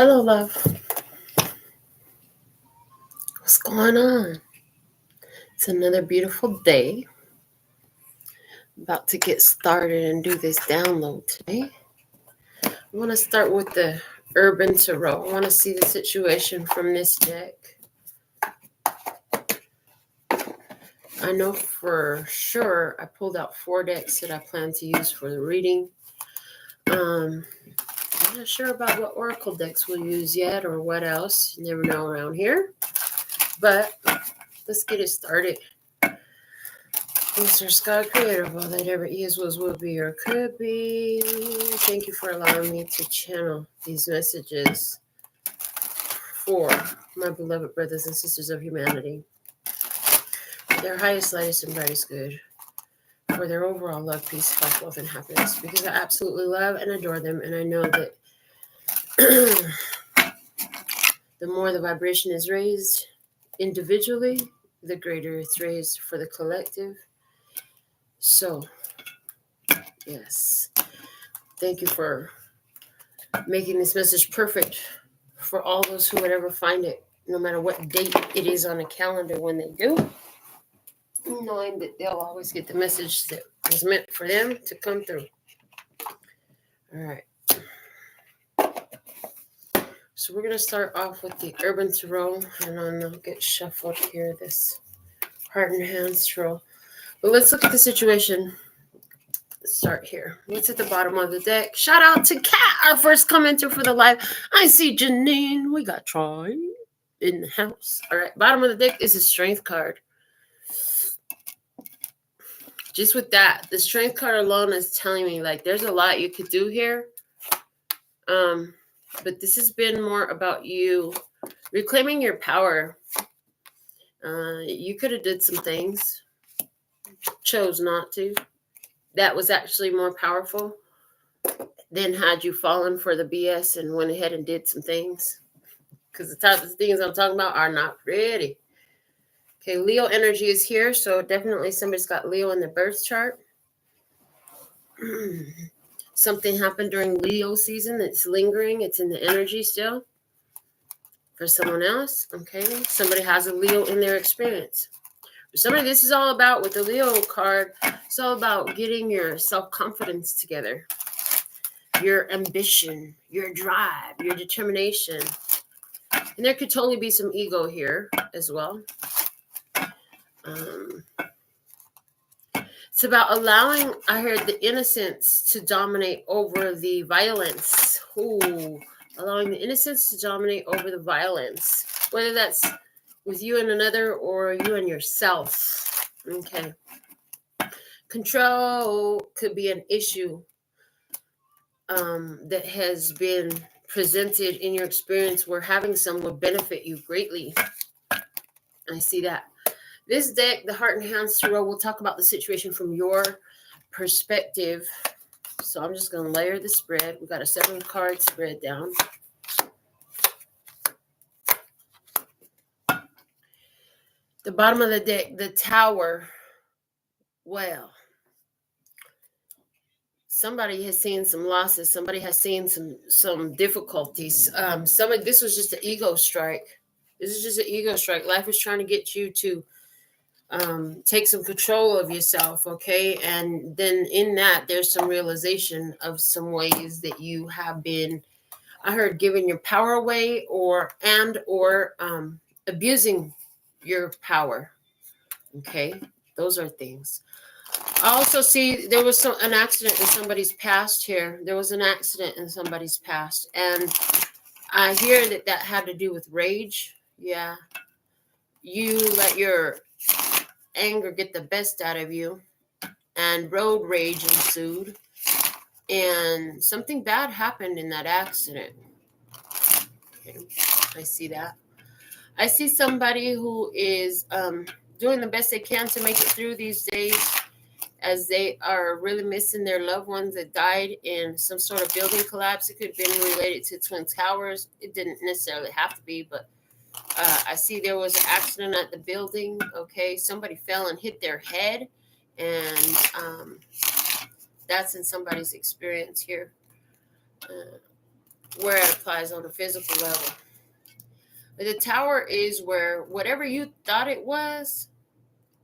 Hello, love. What's going on? It's another beautiful day. About to get started and do this download today. I want to start with the 𝚑𝚗𝚘𝚎𝚑𝚎𝚑𝚎 Tarot. I want to see the situation from this deck. I know for sure I pulled out 4 decks that I plan to use for the reading. I'm not sure about what oracle decks we'll use yet or what else. You never know around here. But let's get it started. Mr. Scott, creator of all that ever is, was, will be, or could be. Thank you for allowing me to channel these messages for my beloved brothers and sisters of humanity. Their highest, lightest, and brightest good. For their overall love, peace, health, wealth, and happiness. Because I absolutely love and adore them. And I know that the more the vibration is raised individually, the greater it's raised for the collective. So, yes, thank you for making this message perfect for all those who would ever find it, no matter what date it is on a calendar when they do, knowing that they'll always get the message that was meant for them to come through. All right. So we're going to start off with the 𝚑𝚗𝚘𝚎𝚑𝚎𝚑𝚎, and then I'll get shuffled here, this heart and hands Tarot. But let's look at the situation. Let's start here. What's at the bottom of the deck? Shout out to Kat, our first commenter for the live. I see Janine. We got Troy in the house. All right. Bottom of the deck is a strength card. Just with that, the strength card alone is telling me like there's a lot you could do here. But this has been more about you reclaiming your power. You could have did some things, chose not to. That was actually more powerful than had you fallen for the BS and went ahead and did some things. Because the type of things I'm talking about are not pretty. Okay, Leo energy is here, so definitely somebody's got Leo in their birth chart. Something happened during Leo season that's lingering. It's in the energy still. For someone else, okay, somebody has a Leo in their experience. For somebody, this is all about, with the Leo card, it's all about getting your self-confidence together, your ambition, your drive, your determination. And there could totally be some ego here as well. It's about allowing, I heard, the innocence to dominate over the violence. Ooh, allowing the innocence to dominate over the violence, whether that's with you and another or you and yourself. Okay. Control could be an issue that has been presented in your experience where having some would benefit you greatly. I see that. This deck, the Heart and Hands Tarot, will talk about the situation from your perspective. So I'm just going to layer the spread. We got a 7-card spread down. The bottom of the deck, the Tower. Well, somebody has seen some losses. Somebody has seen some difficulties. This was just an ego strike. This is just an ego strike. Life is trying to get you to take some control of yourself, okay? And then in that, there's some realization of some ways that you have been, I heard, giving your power away or abusing your power, okay? Those are things. I also see there was an accident in somebody's past here. There was an accident in somebody's past. And I hear that had to do with rage. Yeah. You let your anger get the best out of you. And road rage ensued. And something bad happened in that accident. Okay. I see that. I see somebody who is doing the best they can to make it through these days, as they are really missing their loved ones that died in some sort of building collapse. It could have been related to Twin Towers. It didn't necessarily have to be, but I see there was an accident at the building. Okay, somebody fell and hit their head, and that's in somebody's experience here. where it applies on a physical level. The Tower is where whatever you thought it was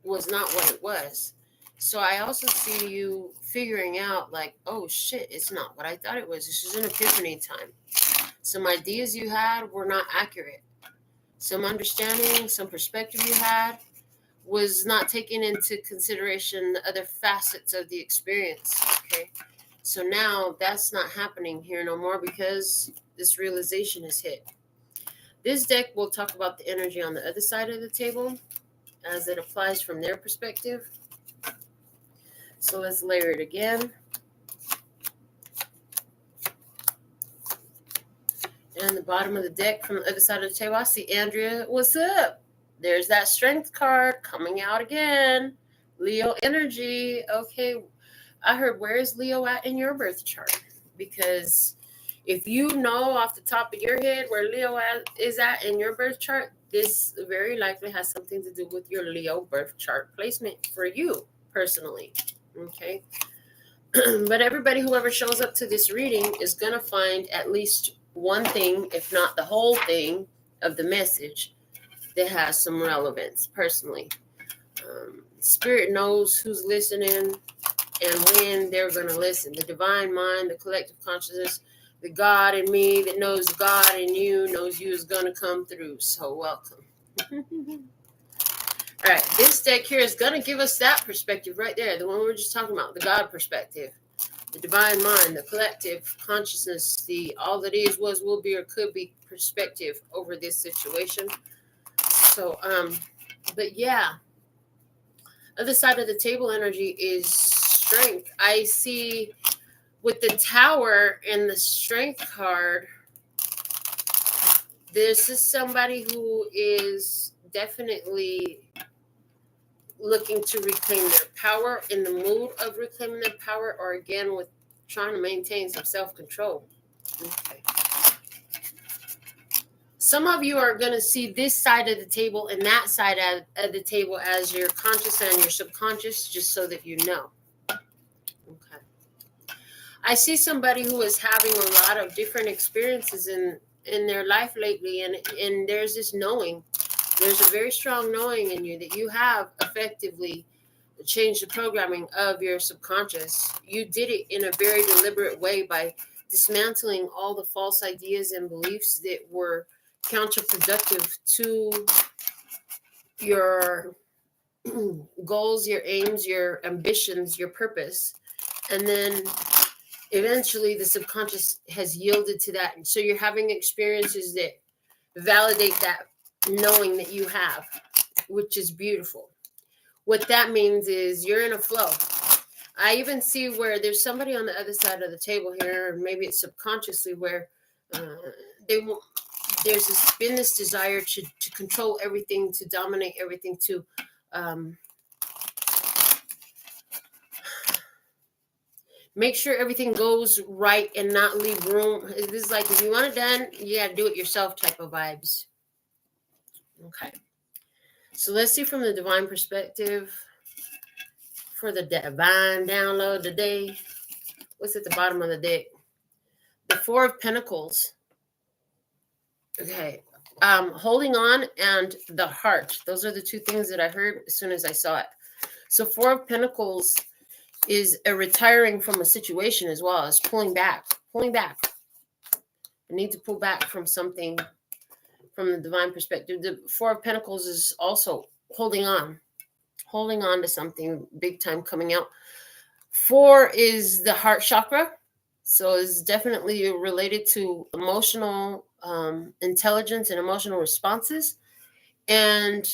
not what it was. So I also see you figuring out like, oh shit, it's not what I thought it was. This is an epiphany time. Some ideas you had were not accurate. Some understanding, some perspective you had was not taking into consideration the other facets of the experience. Okay. So now that's not happening here no more because this realization is hit. This deck will talk about the energy on the other side of the table as it applies from their perspective. So let's layer it again. And the bottom of the deck from the other side of the table, I see Andrea. What's up? There's that strength card coming out again. Leo energy. Okay, I heard, where is Leo at in your birth chart? Because if you know off the top of your head where Leo is at in your birth chart, this very likely has something to do with your Leo birth chart placement for you personally. Okay. But everybody, whoever shows up to this reading is going to find at least one thing, if not the whole thing of the message that has some relevance personally. Spirit knows who's listening and when they're going to listen. The divine mind, the collective consciousness, the God in me that knows God in you, knows you is going to come through. So welcome. All right, this deck here is going to give us that perspective right there, the one we were just talking about, the God perspective, the divine mind, the collective consciousness, the all that is, was, will be, or could be perspective over this situation. So, but yeah, other side of the table energy is strength. I see with the Tower and the Strength card, this is somebody who is definitely looking to reclaim their power, in the mood of reclaiming their power, or again with trying to maintain some self-control. Okay. Some of you are going to see this side of the table and that side of the table as your conscious and your subconscious, just so that you know. Okay. I see somebody who is having a lot of different experiences in their life lately, and there's this knowing. There's a very strong knowing in you that you have effectively changed the programming of your subconscious. You did it in a very deliberate way by dismantling all the false ideas and beliefs that were counterproductive to your goals, your aims, your ambitions, your purpose. And then eventually the subconscious has yielded to that. And so you're having experiences that validate that knowing that you have, which is beautiful. What that means is you're in a flow. I even see where there's somebody on the other side of the table here, or maybe it's subconsciously, where there's been this desire to control everything, to dominate everything, to make sure everything goes right and not leave room. This is like, if you want it done, you got to do it yourself type of vibes. Okay. So let's see from the divine perspective for the divine download today. What's at the bottom of the deck? The Four of Pentacles. Okay. Holding on and the heart. Those are the two things that I heard as soon as I saw it. So Four of Pentacles is a retiring from a situation as well as pulling back. I need to pull back from something from the divine perspective. The Four of Pentacles is also holding on to something big time coming out. Four is the heart chakra. So it's definitely related to emotional intelligence and emotional responses. And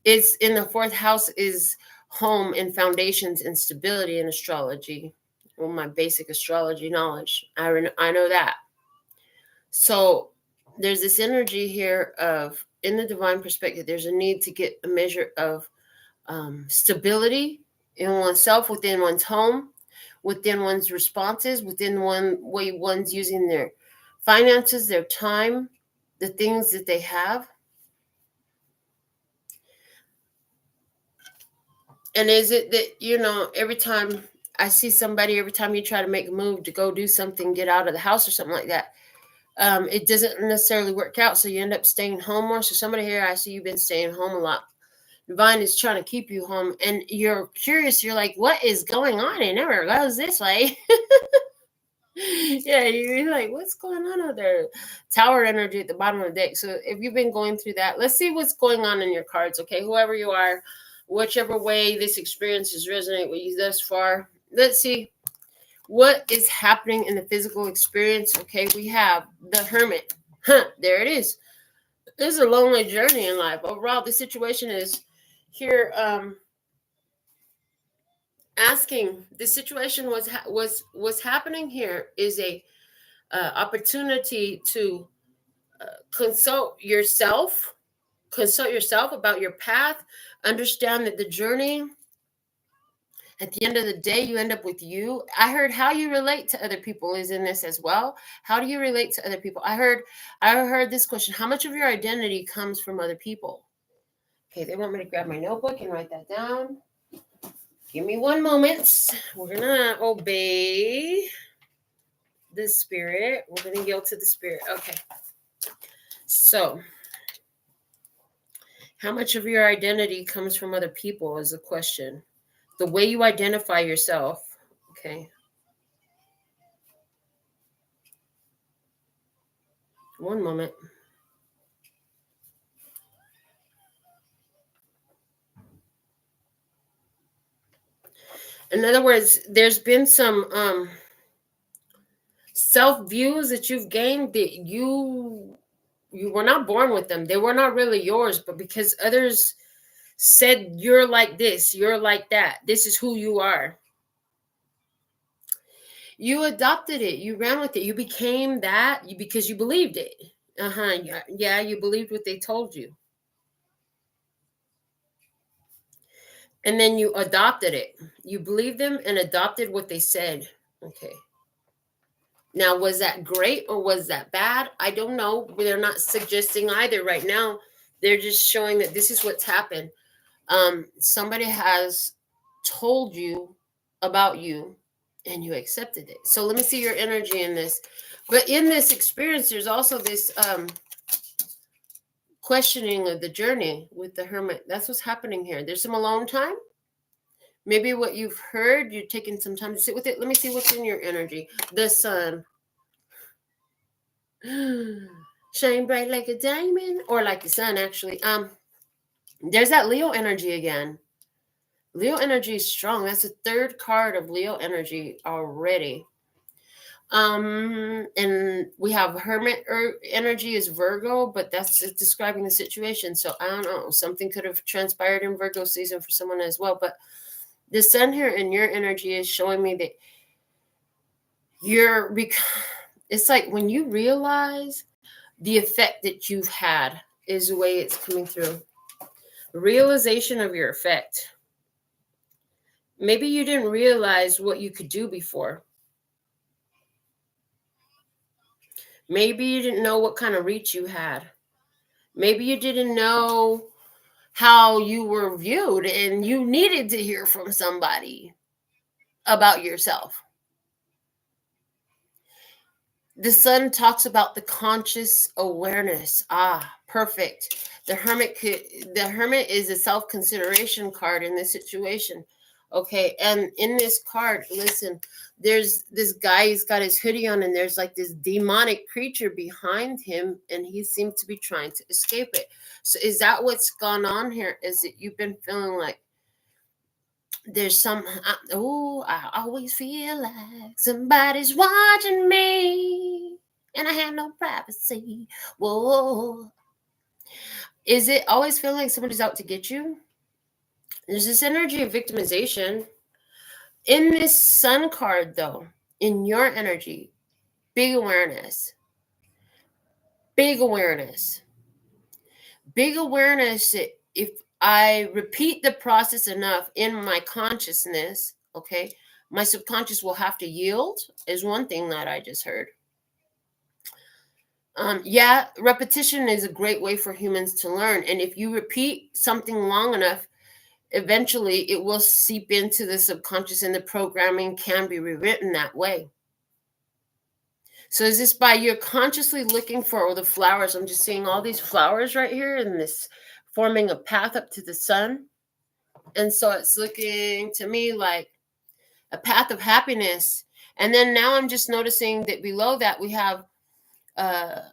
it's in the fourth house is home and foundations and stability in astrology. Well, my basic astrology knowledge. I know that. So there's this energy here of, in the divine perspective, there's a need to get a measure of stability in oneself, within one's home, within one's responses, within one way one's using their finances, their time, the things that they have. And is it that, every time I see somebody every time you try to make a move to go do something, get out of the house or something like that. It doesn't necessarily work out, so you end up staying home more. So somebody here, I see you've been staying home a lot. Divine is trying to keep you home, and you're curious. You're like, what is going on? It never goes this way. Yeah, you're like, what's going on out there? Tower energy at the bottom of the deck. So if you've been going through that, let's see what's going on in your cards, okay? Whoever you are, whichever way this experience has resonated with you thus far, let's see what is happening in the physical experience. Okay, we have the Hermit. There it is. This is a lonely journey in life. Overall, the situation is here. Asking the situation was happening here is a opportunity to consult yourself about your path. Understand that the journey, at the end of the day, you end up with you. I heard how you relate to other people is in this as well. How do you relate to other people? I heard this question: how much of your identity comes from other people? Okay, they want me to grab my notebook and write that down. Give me one moment. We're gonna obey the spirit. We're gonna yield to the spirit. Okay. So, how much of your identity comes from other people is the question. The way you identify yourself. Okay. One moment. In other words, there's been some self-views that you've gained that you were not born with them. They were not really yours, but because others said you're like this, you're like that, this is who you are, you adopted it, you ran with it, you became that because you believed it. Yeah, you believed what they told you, and then you adopted it. You believed them and adopted what they said. Okay. Now, was that great or was that bad? I don't know. They're not suggesting either right now. They're just showing that this is what's happened. Somebody has told you about you and you accepted it. So let me see your energy in this. But in this experience, there's also this questioning of the journey with the Hermit. That's what's happening here. There's some alone time. Maybe what you've heard, you're taking some time to sit with it. Let me see what's in your energy. The Sun. Shine bright like a diamond, or like the sun, actually. There's that Leo energy again. Leo energy is strong. That's the third card of Leo energy already. And we have Hermit energy is Virgo, but that's describing the situation. So I don't know. Something could have transpired in Virgo season for someone as well. But the Sun here in your energy is showing me that it's like when you realize the effect that you've had is the way it's coming through. Realization of your effect. Maybe you didn't realize what you could do before. Maybe you didn't know what kind of reach you had. Maybe you didn't know how you were viewed and you needed to hear from somebody about yourself. The Sun talks about the conscious awareness. Perfect. The Hermit is a self-consideration card in this situation. Okay, and in this card, listen, there's this guy, he's got his hoodie on, and there's like this demonic creature behind him, and he seems to be trying to escape it. So is that what's gone on here? Is it you've been feeling like there's some, I always feel like somebody's watching me and I have no privacy. Whoa. Is it always feeling like somebody's out to get you? There's this energy of victimization. In this Sun card, though, in your energy, big awareness. Big awareness. Big awareness that if I repeat the process enough in my consciousness, okay, my subconscious will have to yield, is one thing that I just heard. Repetition is a great way for humans to learn. And if you repeat something long enough, eventually it will seep into the subconscious, and the programming can be rewritten that way. So is this by you're consciously looking for the flowers? I'm just seeing all these flowers right here, and this forming a path up to the sun. And so it's looking to me like a path of happiness. And then now I'm just noticing that below that we have a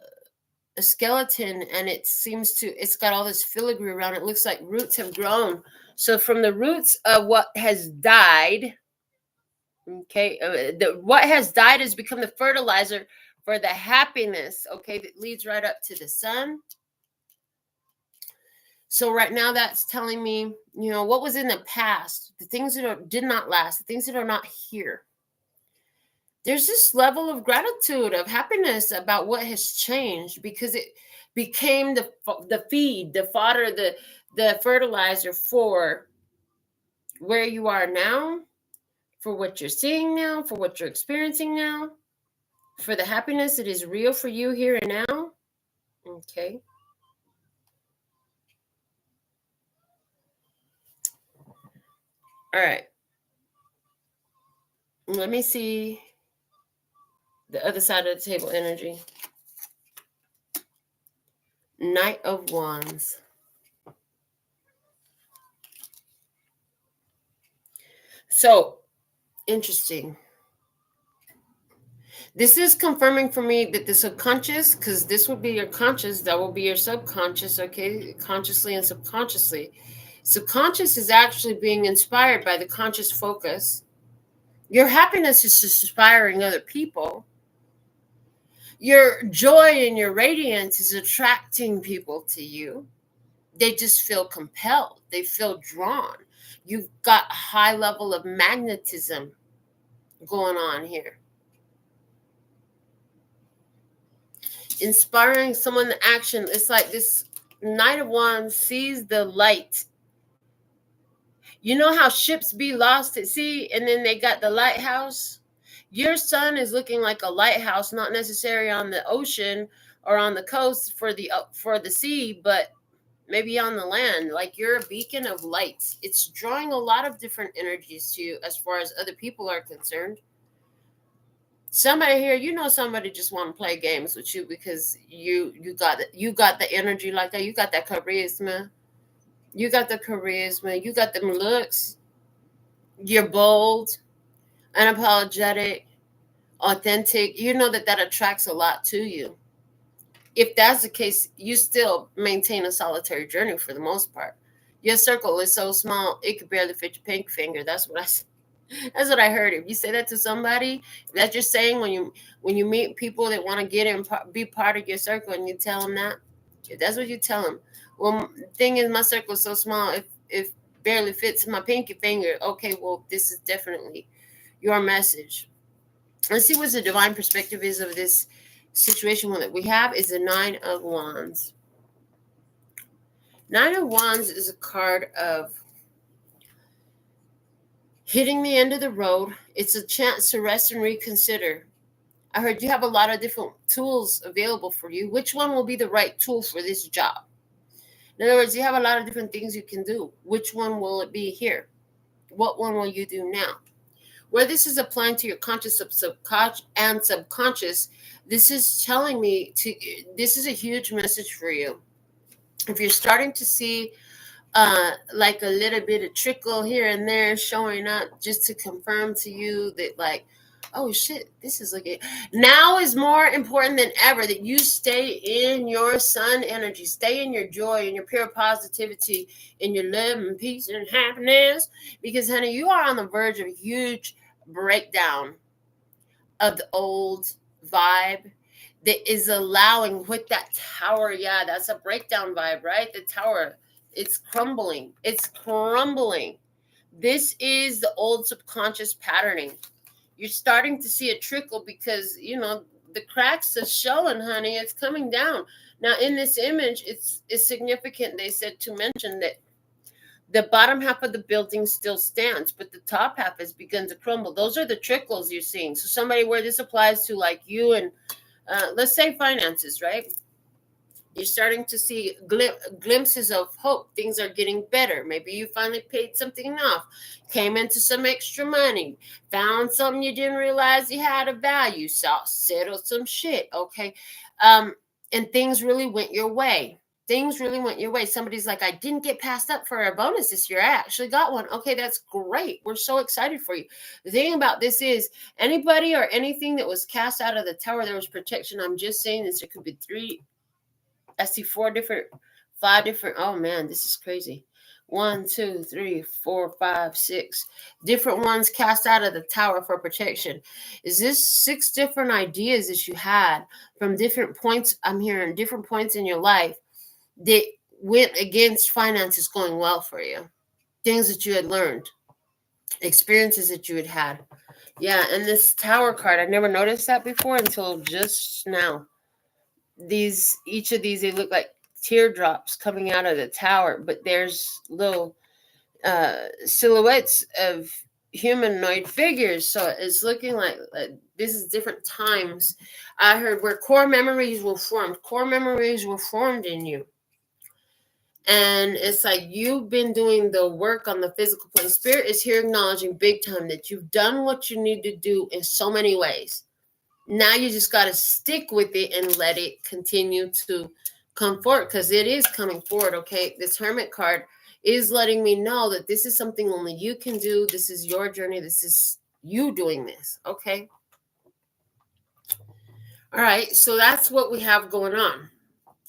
skeleton, and it's got all this filigree around it. It looks like roots have grown. So from the roots of what has died, okay, what has died has become the fertilizer for the happiness, okay, that leads right up to the sun. So right now that's telling me, what was in the past, the things that did not last, the things that are not here. There's this level of gratitude, of happiness about what has changed, because it became the feed, the fodder, the fertilizer for where you are now, for what you're seeing now, for what you're experiencing now, for the happiness that is real for you here and now. Okay. All right. Let me see the other side of the table energy. Knight of Wands. So, interesting. This is confirming for me that the subconscious, because this will be your conscious, that will be your subconscious, okay? Consciously and subconsciously. Subconscious is actually being inspired by the conscious focus. Your happiness is inspiring other people. Your joy and your radiance is attracting people to you. They just feel compelled. They feel drawn. You've got a high level of magnetism going on here. Inspiring someone to action. It's like this Knight of Wands sees the light. You know how ships be lost at sea and then they got the lighthouse? Your sun is looking like a lighthouse, not necessarily on the ocean or on the coast for the sea, but maybe on the land. Like you're a beacon of light. It's drawing a lot of different energies to you as far as other people are concerned. Somebody here, somebody just want to play games with you because you got the energy like that. You got that charisma. You got the charisma. You got them looks. You're bold, unapologetic, authentic. You know that attracts a lot to you. If that's the case, you still maintain a solitary journey for the most part. Your circle is so small, it could barely fit your pinky finger. That's what I heard. If you say that to somebody, that you're saying when you meet people that want to get in, be part of your circle, and you tell them that, if that's what you tell them. Well, the thing is, my circle is so small, if barely fits my pinky finger. Okay, well, this is definitely your message. Let's see what the divine perspective is of this situation that we have. Is the Nine of Wands. Nine of Wands is a card of hitting the end of the road. It's a chance to rest and reconsider. I heard you have a lot of different tools available for you. Which one will be the right tool for this job? In other words, you have a lot of different things you can do. Which one will it be here? What one will you do now? Where this is applying to your conscious and subconscious, this is telling me this is a huge message for you. If you're starting to see like a little bit of trickle here and there showing up, just to confirm to you that, like, oh shit, this is like it. Now is more important than ever that you stay in your sun energy, stay in your joy and your pure positivity, in your love and peace and happiness, because honey, you are on the verge of a huge breakdown of the old vibe that is allowing with that tower. Yeah, that's a breakdown vibe, right? The tower, it's crumbling. It's crumbling. This is the old subconscious patterning. You're starting to see a trickle because, the cracks are showing, honey. It's coming down. Now, in this image, it's significant, they said, to mention that the bottom half of the building still stands, but the top half has begun to crumble. Those are the trickles you're seeing. So somebody where this applies to, like you and, let's say finances, right? You're starting to see glimpses of hope. Things are getting better. Maybe you finally paid something off, came into some extra money, found something you didn't realize you had a value, settled some shit, okay? And things really went your way. Things really went your way. Somebody's like, I didn't get passed up for a bonus this year. I actually got one. Okay, that's great. We're so excited for you. The thing about this is anybody or anything that was cast out of the tower, there was protection. I'm just saying this. There could be I see 5 different. Oh man, this is crazy. 1, 2, 3, 4, 5, 6 different ones cast out of the tower for protection. Is this 6 different ideas that you had from different points? I'm hearing different points in your life that went against finances going well for you. Things that you had learned, experiences that you had had. Yeah, and this tower card, I never noticed that before until just now. Each of these, they look like teardrops coming out of the tower, but there's little silhouettes of humanoid figures. So it's looking like this is different times. I heard where core memories were formed. Core memories were formed in you. And it's like you've been doing the work on the physical plane. Spirit is here acknowledging big time that you've done what you need to do in so many ways. Now you just got to stick with it and let it continue to come forward, because it is coming forward, okay? This Hermit card is letting me know that this is something only you can do. This is your journey. This is you doing this, okay? All right, so that's what we have going on.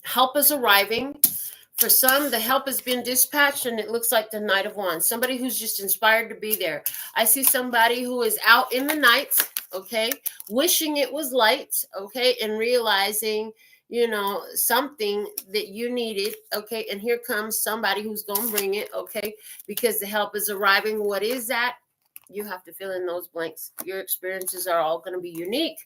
Help is arriving. For some, the help has been dispatched, and it looks like the Knight of Wands. Somebody who's just inspired to be there. I see somebody who is out in the night, okay, wishing it was light, okay, and realizing, something that you needed, okay, and here comes somebody who's going to bring it, okay, because the help is arriving. What is that? You have to fill in those blanks. Your experiences are all going to be unique.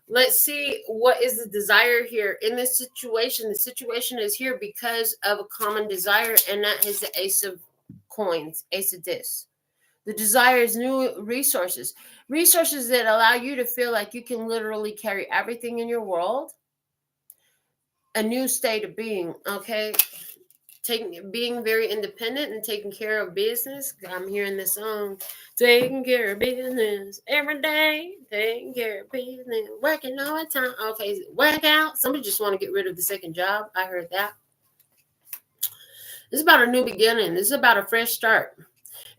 Let's see, what is the desire here in this situation? The situation is here because of a common desire, and that is the Ace of Coins, Ace of Discs. The desire is new resources that allow you to feel like you can literally carry everything in your world. A new state of being, okay? Being very independent and taking care of business. I'm hearing this song, taking care of business every day, taking care of business, working all the time. Okay, work out. Somebody just want to get rid of the second job. I heard that. This is about a new beginning. This is about a fresh start.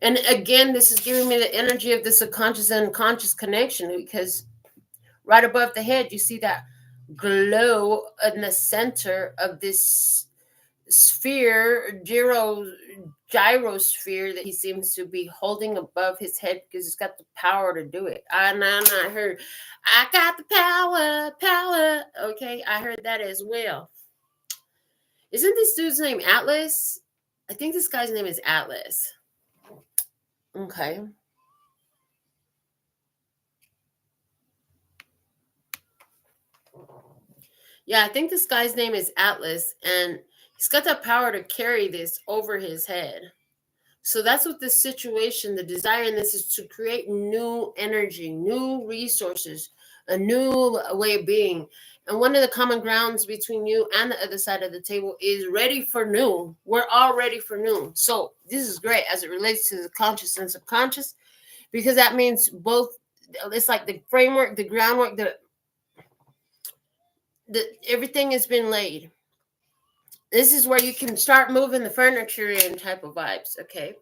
And again, this is giving me the energy of the subconscious and conscious connection, because right above the head, you see that glow in the center of this sphere, gyrosphere that he seems to be holding above his head, because it's got the power to do it. I heard, I got the power. Okay, I heard that as well. Isn't this dude's name Atlas? I think this guy's name is Atlas. Okay. Yeah, I think this guy's name is Atlas, and he's got the power to carry this over his head. So that's what this situation, the desire in this is to create new energy, new resources, a new way of being. And one of the common grounds between you and the other side of the table is ready for new. We're all ready for new. So this is great as it relates to the conscious and subconscious, because that means both. It's like the framework, the groundwork, everything has been laid. This is where you can start moving the furniture in type of vibes, okay?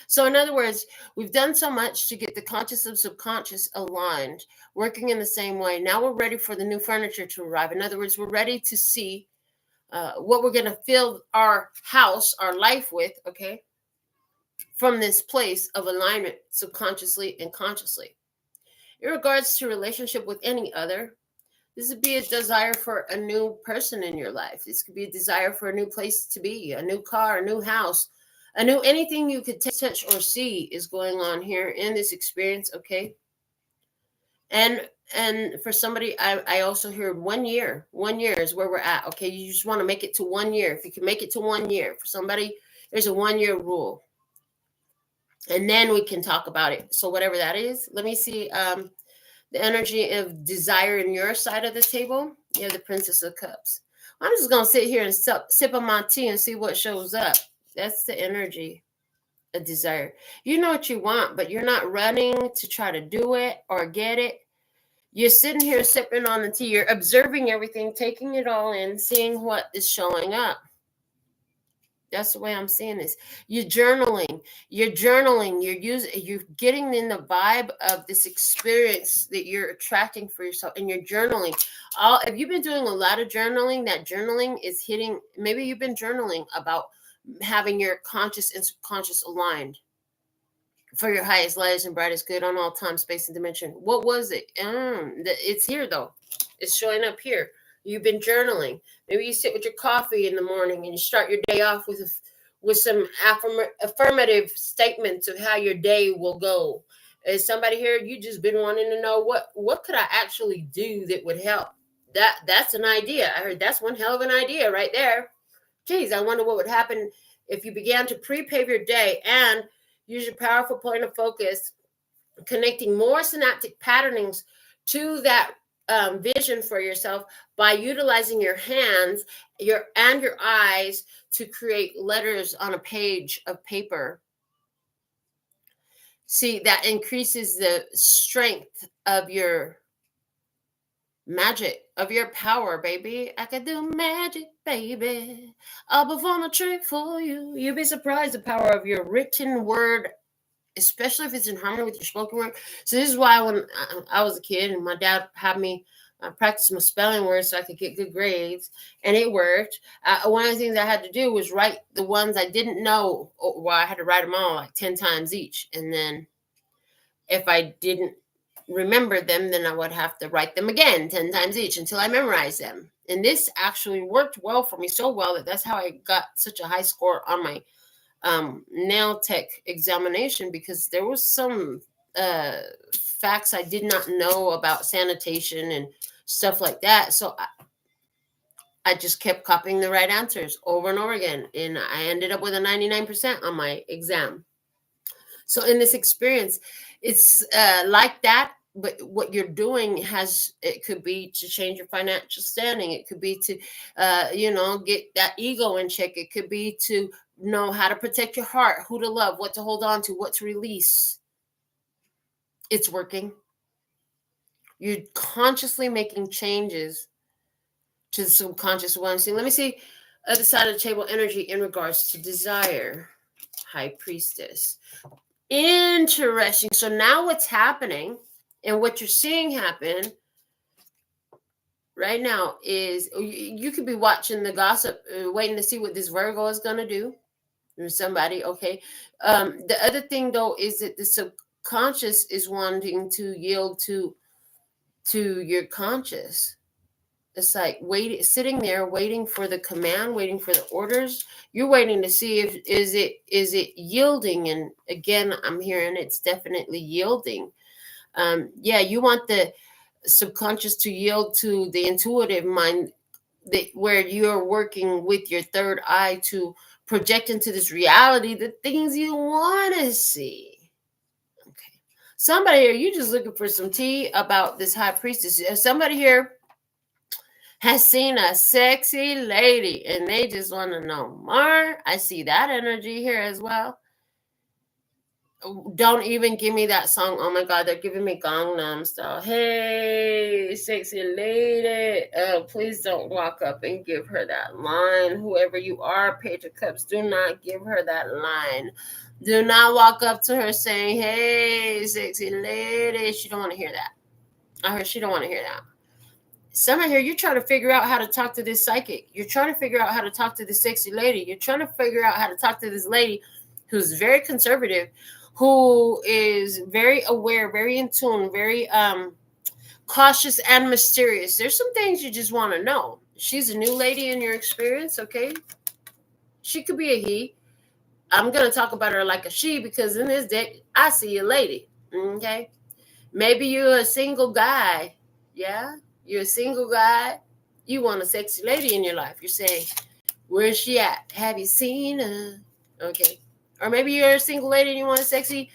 So in other words, we've done so much to get the conscious and subconscious aligned, working in the same way. Now we're ready for the new furniture to arrive. In other words, we're ready to see what we're going to fill our house, our life with, okay, from this place of alignment, subconsciously and consciously. In regards to relationship with any other, this would be a desire for a new person in your life. This could be a desire for a new place to be, a new car, a new house, a new anything you could touch or see is going on here in this experience, okay? And for somebody, I also heard 1 year. 1 year is where we're at, okay? You just want to make it to 1 year. If you can make it to 1 year, for somebody, there's a 1 year rule. And then we can talk about it. So whatever that is, let me see the energy of desire in your side of the table. You have the Princess of Cups. I'm just going to sit here and sip on my tea and see what shows up. That's the energy, a desire. You know what you want, but you're not running to try to do it or get it. You're sitting here sipping on the tea. You're observing everything, taking it all in, seeing what is showing up. That's the way I'm seeing this. You're journaling. You're getting in the vibe of this experience that you're attracting for yourself, and you're journaling. If you've been doing a lot of journaling, that journaling is hitting. Maybe you've been journaling about having your conscious and subconscious aligned for your highest, lightest, and brightest good on all time, space, and dimension. What was it? It's here though. It's showing up here. You've been journaling. Maybe you sit with your coffee in the morning and you start your day off with some affirmative statements of how your day will go. Is somebody here, you just been wanting to know what could I actually do that would help? That's an idea. I heard that's one hell of an idea right there. Geez, I wonder what would happen if you began to pre-pave your day and use your powerful point of focus, connecting more synaptic patternings to that vision for yourself by utilizing your hands your eyes to create letters on a page of paper. See, that increases the strength of your magic, of your power, baby. I can do magic, baby. I'll perform a trick for you. You'd be surprised the power of your written word, especially if it's in harmony with your spoken word. So this is why when I was a kid and my dad had me practice my spelling words so I could get good grades, and it worked. One of the things I had to do was write the ones I didn't know. Well, I had to write them all like 10 times each. And then if I didn't remember them, then I would have to write them again 10 times each until I memorized them. And this actually worked well for me, so well that's how I got such a high score on my nail tech examination, because there was some facts I did not know about sanitation and stuff like that. So I just kept copying the right answers over and over again, and I ended up with a 99% on my exam. So in this experience, it's like that. But what you're doing it could be to change your financial standing. It could be to, get that ego in check. It could be to know how to protect your heart, who to love, what to hold on to, what to release. It's working. You're consciously making changes to the subconscious one. See, let me see other side of the table energy in regards to desire. High Priestess. Interesting. So now what's happening and what you're seeing happen right now is you could be watching the gossip, waiting to see what this Virgo is going to do. There's somebody, okay. The other thing, though, is that the subconscious is wanting to yield to your conscious. It's like sitting there, waiting for the command, waiting for the orders. You're waiting to see if is it yielding. And again, I'm hearing it's definitely yielding. You want the subconscious to yield to the intuitive mind, where you're working with your third eye to project into this reality the things you want to see. Okay. Somebody here, you're just looking for some tea about this High Priestess. Somebody here has seen a sexy lady and they just want to know more. I see that energy here as well. Don't even give me that song. Oh my God, they're giving me Gangnam Style. Hey, sexy lady. Please don't walk up and give her that line. Whoever you are, Page of Cups, do not give her that line. Do not walk up to her saying, hey, sexy lady. She don't want to hear that. I heard she don't want to hear that. Somebody here, you're trying to figure out how to talk to this psychic. You're trying to figure out how to talk to this sexy lady. You're trying to figure out how to talk to this lady who's very conservative, who is very aware, very in tune, very cautious and mysterious. There's some things you just want to know. She's a new lady in your experience, okay? She could be a he. I'm going to talk about her like a she because in this deck, I see a lady, okay? Maybe you're a single guy, yeah? You're a single guy. You want a sexy lady in your life. You're saying, where's she at? Have you seen her? Okay. Or maybe you're a single lady and you want a sexy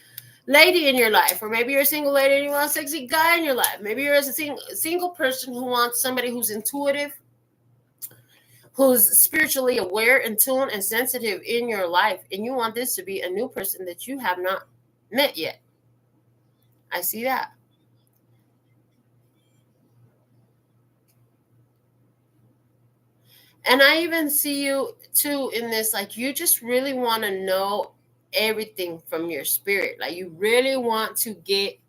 lady in your life. Or maybe you're a single lady and you want a sexy guy in your life. Maybe you're a single person who wants somebody who's intuitive, who's spiritually aware and tuned and sensitive in your life, and you want this to be a new person that you have not met yet. I see that. And I even see you too in this, like you just really want to know everything from your spirit. Like you really want to get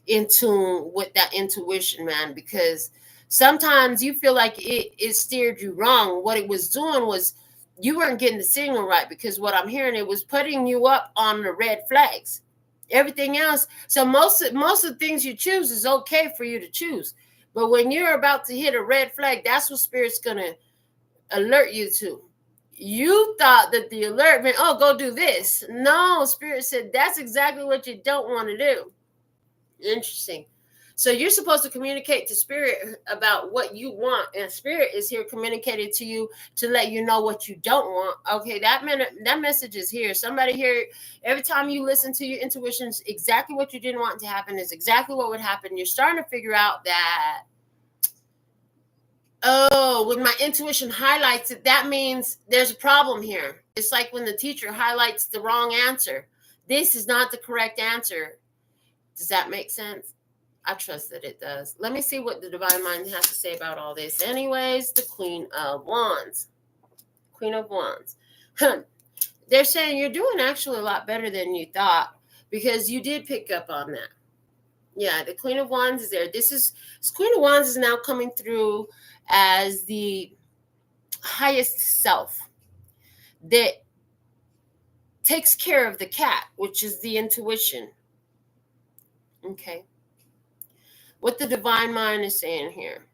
in tune with that intuition, man, because sometimes you feel like it steered you wrong. What it was doing was you weren't getting the signal right, because what I'm hearing, it was putting you up on the red flags. Everything else. So most of the things you choose is okay for you to choose. But when you're about to hit a red flag, that's what Spirit's going to alert you to. You thought that the alert meant, oh, go do this. No, Spirit said that's exactly what you don't want to do. Interesting. So you're supposed to communicate to Spirit about what you want, and Spirit is here communicating to you to let you know what you don't want. Okay, that message is here. Somebody here, every time you listen to your intuitions, exactly what you didn't want to happen is exactly what would happen. You're starting to figure out that, oh, when my intuition highlights it, that means there's a problem here. It's like when the teacher highlights the wrong answer. This is not the correct answer. Does that make sense? I trust that it does. Let me see what the Divine Mind has to say about all this. Anyways, the Queen of Wands. Queen of Wands. They're saying you're doing actually a lot better than you thought, because you did pick up on that. Yeah, the Queen of Wands is there. This Queen of Wands is now coming through as the highest self that takes care of the cat, which is the intuition. Okay. What the Divine Mind is saying here.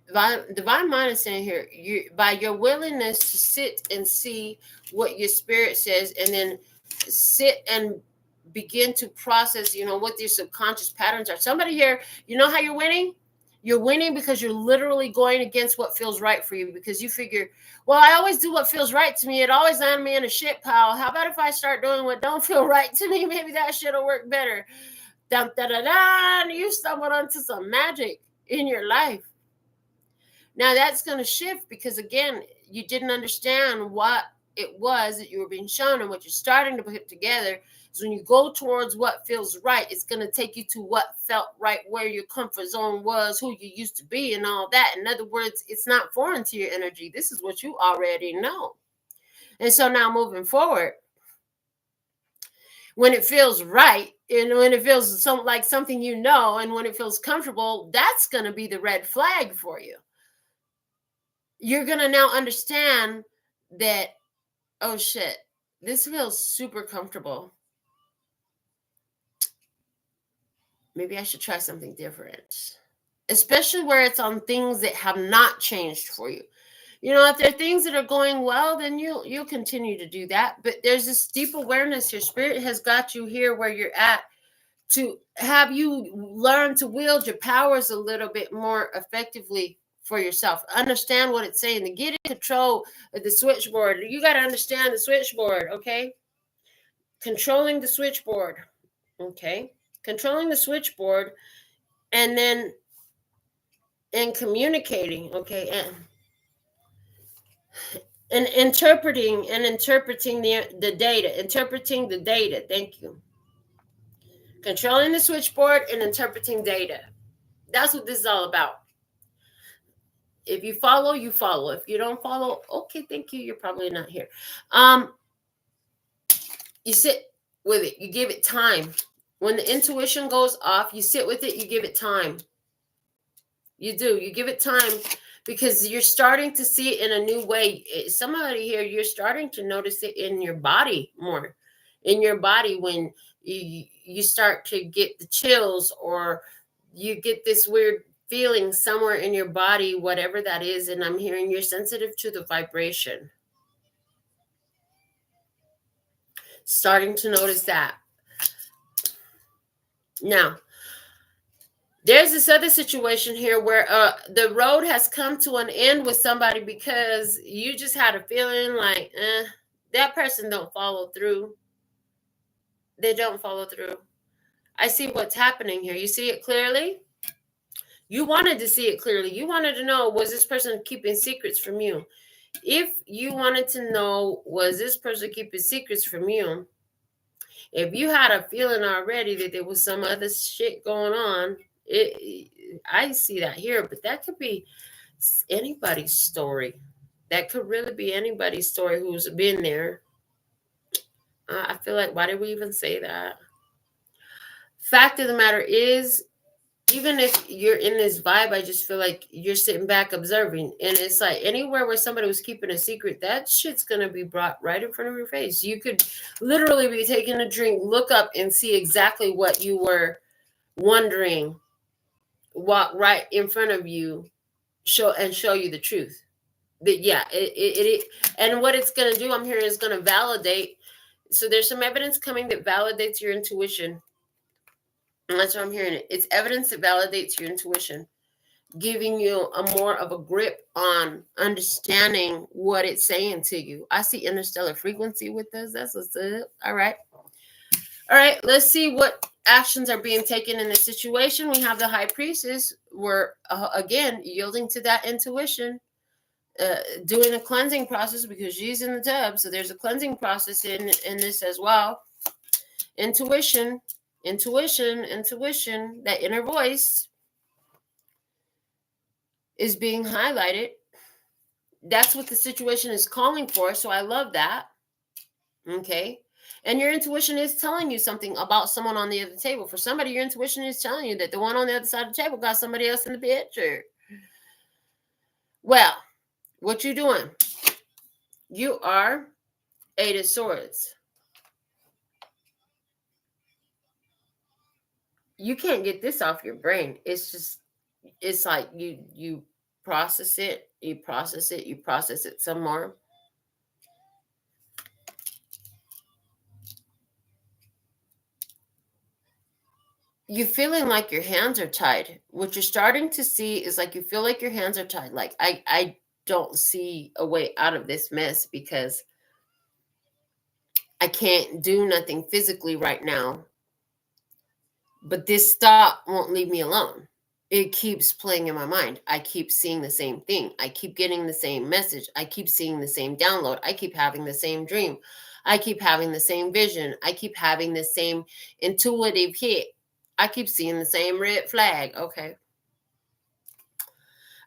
Divine Mind is saying here, by your willingness to sit and see what your spirit says, and then sit and begin to process, what your subconscious patterns are. Somebody here, you know how you're winning? You're winning because you're literally going against what feels right for you, because you figure, well, I always do what feels right to me. It always lands me in a shit pile. How about if I start doing what don't feel right to me? Maybe that shit will work better. Dun, da, da, da, and you stumbled onto some magic in your life. Now that's going to shift, because again, you didn't understand what it was that you were being shown, and what you're starting to put together is when you go towards what feels right, it's going to take you to what felt right, where your comfort zone was, who you used to be, and all that. In other words, it's not foreign to your energy. This is what you already know. And so now moving forward, when it feels right, and when it feels like something and when it feels comfortable, that's going to be the red flag for you. You're going to now understand that, oh shit, this feels super comfortable. Maybe I should try something different, especially where it's on things that have not changed for you. If there are things that are going well, then you'll continue to do that. But there's this deep awareness. Your spirit has got you here where you're at, to have you learn to wield your powers a little bit more effectively for yourself. Understand what it's saying. To get in control of the switchboard, you got to understand the switchboard, okay? Controlling the switchboard, okay? Controlling the switchboard, and then communicating, okay? And interpreting the data. Interpreting the data. Thank you. Controlling the switchboard and interpreting data. That's what this is all about. If you follow, you follow. If you don't follow, okay, thank you. You're probably not here. You sit with it. You give it time. When the intuition goes off, you sit with it. You give it time. You do. You give it time, because you're starting to see it in a new way. Somebody here, you're starting to notice it in your body more. In your body, when you start to get the chills, or you get this weird feeling somewhere in your body, whatever that is. And I'm hearing you're sensitive to the vibration. Starting to notice that. Now, there's this other situation here where the road has come to an end with somebody, because you just had a feeling like, that person don't follow through. They don't follow through. I see what's happening here. You see it clearly? You wanted to see it clearly. You wanted to know, was this person keeping secrets from you? If you wanted to know, was this person keeping secrets from you? If you had a feeling already that there was some other shit going on, I see that here, but that could be anybody's story. That could really be anybody's story who's been there. I feel like, why did we even say that? Fact of the matter is, even if you're in this vibe, I just feel like you're sitting back observing. And it's like anywhere where somebody was keeping a secret, that shit's going to be brought right in front of your face. You could literally be taking a drink, look up and see exactly what you were wondering, walk right in front of you, show you the truth. That, yeah, and what it's going to do, I'm hearing, is going to validate. So there's some evidence coming that validates your intuition. And that's what I'm hearing. It's evidence that validates your intuition, giving you a more of a grip on understanding what it's saying to you. I see interstellar frequency with this. That's what's up. All right. Let's see what actions are being taken in this situation. We have the High Priestess. We're, again, yielding to that intuition, doing a cleansing process because she's in the tub. So there's a cleansing process in this as well. Intuition, that inner voice is being highlighted. That's what the situation is calling for. So I love that. Okay. And your intuition is telling you something about someone on the other table. For somebody, your intuition is telling you that the one on the other side of the table got somebody else in the picture. Well, what you doing? You are 8 of Swords. You can't get this off your brain. It's like you process it, you process it some more. You're feeling like your hands are tied. What you're starting to see is like you feel like your hands are tied. Like, I don't see a way out of this mess because I can't do nothing physically right now. But this thought won't leave me alone. It keeps playing in my mind. I keep seeing the same thing. I keep getting the same message. I keep seeing the same download. I keep having the same dream. I keep having the same vision. I keep having the same intuitive hit. I keep seeing the same red flag. Okay.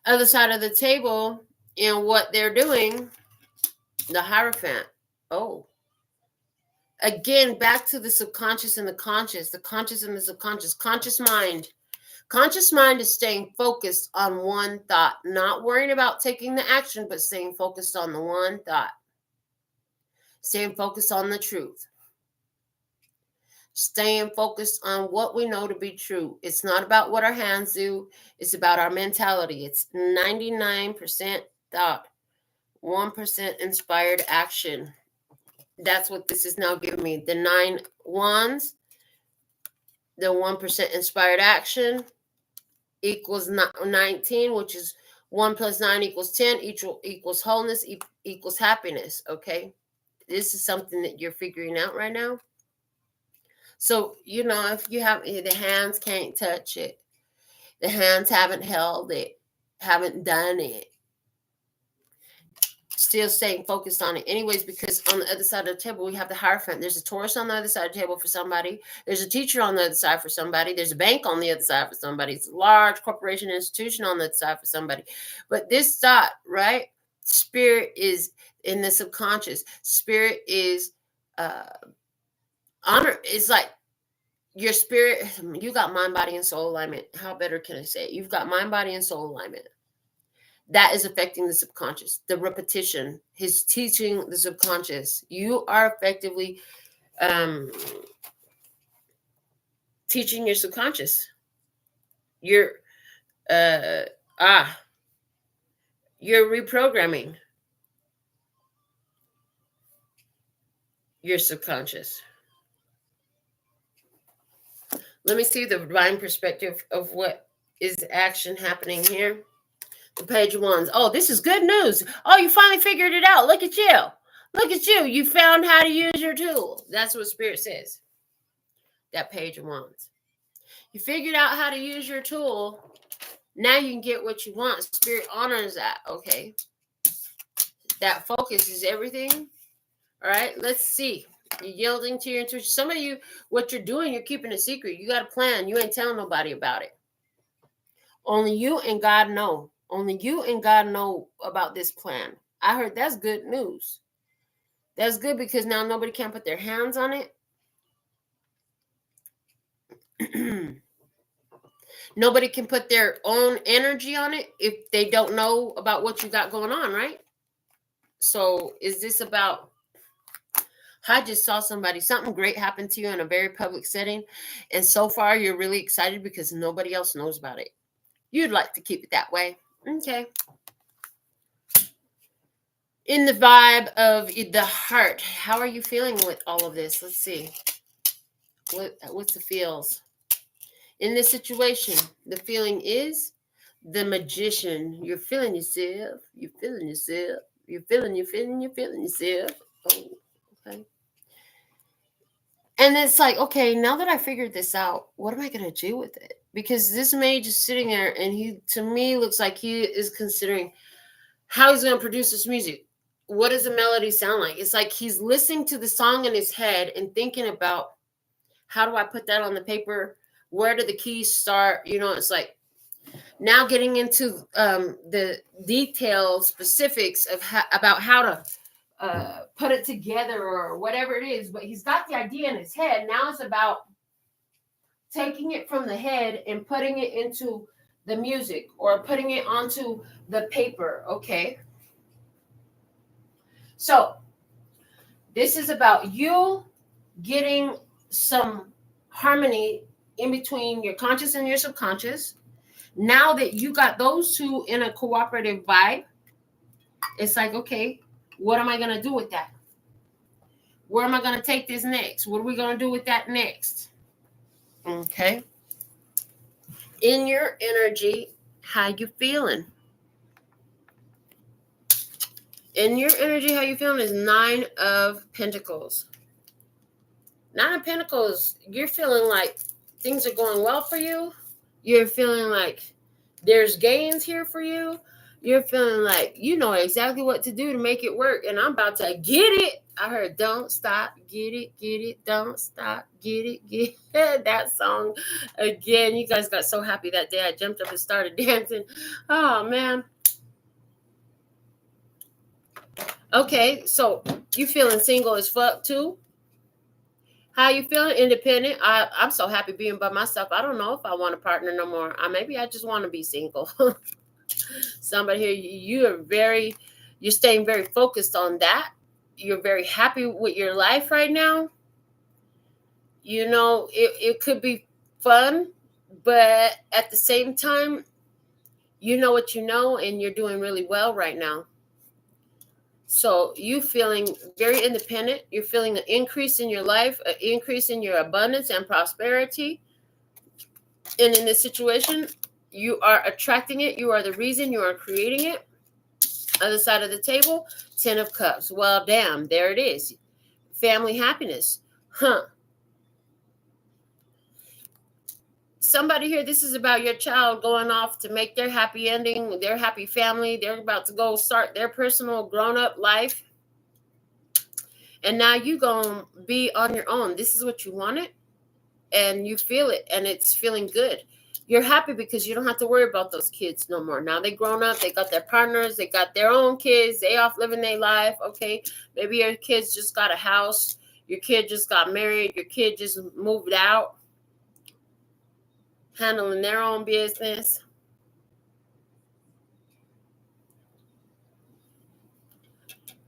Other side of the table, and what they're doing, the Hierophant. Oh. Again, back to the subconscious and the conscious and the subconscious. Conscious mind. Conscious mind is staying focused on one thought, not worrying about taking the action, but staying focused on the one thought. Staying focused on the truth. Staying focused on what we know to be true. It's not about what our hands do. It's about our mentality. It's 99% thought, 1% inspired action. That's what this is now giving me. The 9 wands, the 1% inspired action equals 19, which is 1 plus 9 equals 10, equals wholeness, equals happiness. Okay. This is something that you're figuring out right now. So, if you have, the hands can't touch it. The hands haven't held it, haven't done it. Still staying focused on it anyways, because on the other side of the table, we have the Hierophant. There's a Taurus on the other side of the table for somebody. There's a teacher on the other side for somebody. There's a bank on the other side for somebody. It's a large corporation institution on the other side for somebody. But this thought, right? Spirit is in the subconscious. Spirit is honor. It's like your spirit. You got mind, body, and soul alignment. How better can I say it? You've got mind, body, and soul alignment. That is affecting the subconscious. The repetition, his teaching the subconscious. You are effectively teaching your subconscious. You're reprogramming your subconscious. Let me see the divine perspective of what is action happening here. The Page of Wands. Oh, this is good news. Oh, you finally figured it out. Look at you. Look at you. You found how to use your tool. That's what Spirit says. That Page of Wands. You figured out how to use your tool. Now you can get what you want. Spirit honors that, okay? That focus is everything. All right, let's see. You're yielding to your intuition. Some of you, what you're doing, you're keeping a secret. You got a plan. You ain't telling nobody about it. Only you and God know. Only you and God know about this plan. I heard that's good news. That's good because now nobody can put their hands on it. Nobody can put their own energy on it if they don't know about what you got going on, right? So is this about, I just saw something great happen to you in a very public setting, and so far you're really excited because nobody else knows about it. You'd like to keep it that way. Okay. In the vibe of the heart, how are you feeling with all of this? Let's see. What's the feels? In this situation, the feeling is the magician. You're feeling yourself. You're feeling yourself. You're feeling yourself. Oh, okay. And it's like, okay, now that I figured this out, what am I going to do with it? Because this mage is sitting there, and he, to me, looks like he is considering how he's going to produce this music. What does the melody sound like? It's like he's listening to the song in his head and thinking about, how do I put that on the paper? Where do the keys start? You know, it's like now getting into the details, specifics of about how to put it together or whatever it is. But he's got the idea in his head. Now it's about taking it from the head and putting it into the music or putting it onto the paper. Okay. So this is about you getting some harmony in between your conscious and your subconscious. Now that you got those two in a cooperative vibe, it's like, okay, what am I going to do with that? Where am I going to take this next? What are we going to do with that next? Okay. In your energy, how you feeling? In your energy, how you feeling is 9 of Pentacles. 9 of Pentacles, you're feeling like things are going well for you. You're feeling like there's gains here for you. You're feeling like you know exactly what to do to make it work. And I'm about to get it. I heard, don't stop, get it, don't stop, get it. That song again. You guys got so happy that day. I jumped up and started dancing. Oh, man. Okay, so you feeling single as fuck too? How you feeling? Independent? I'm so happy being by myself. I don't know if I want a partner no more. Maybe I just want to be single. Somebody here, you're staying very focused on that. You're very happy with your life right now. You know, it could be fun, but at the same time, you know what you know, and you're doing really well right now. So you feeling very independent. You're feeling an increase in your life, an increase in your abundance and prosperity. And in this situation, you are attracting it. You are the reason. You are creating it. Other side of the table, 10 of Cups. Well, damn, there it is. Family happiness. Somebody here, this is about your child going off to make their happy ending, their happy family. They're about to go start their personal grown-up life. And now you're going to be on your own. This is what you wanted, and you feel it, and it's feeling good. You're happy because you don't have to worry about those kids no more. Now they grown up, they got their partners, they got their own kids, they off living their life. Okay, maybe your kids just got a house, your kid just got married, your kid just moved out, handling their own business.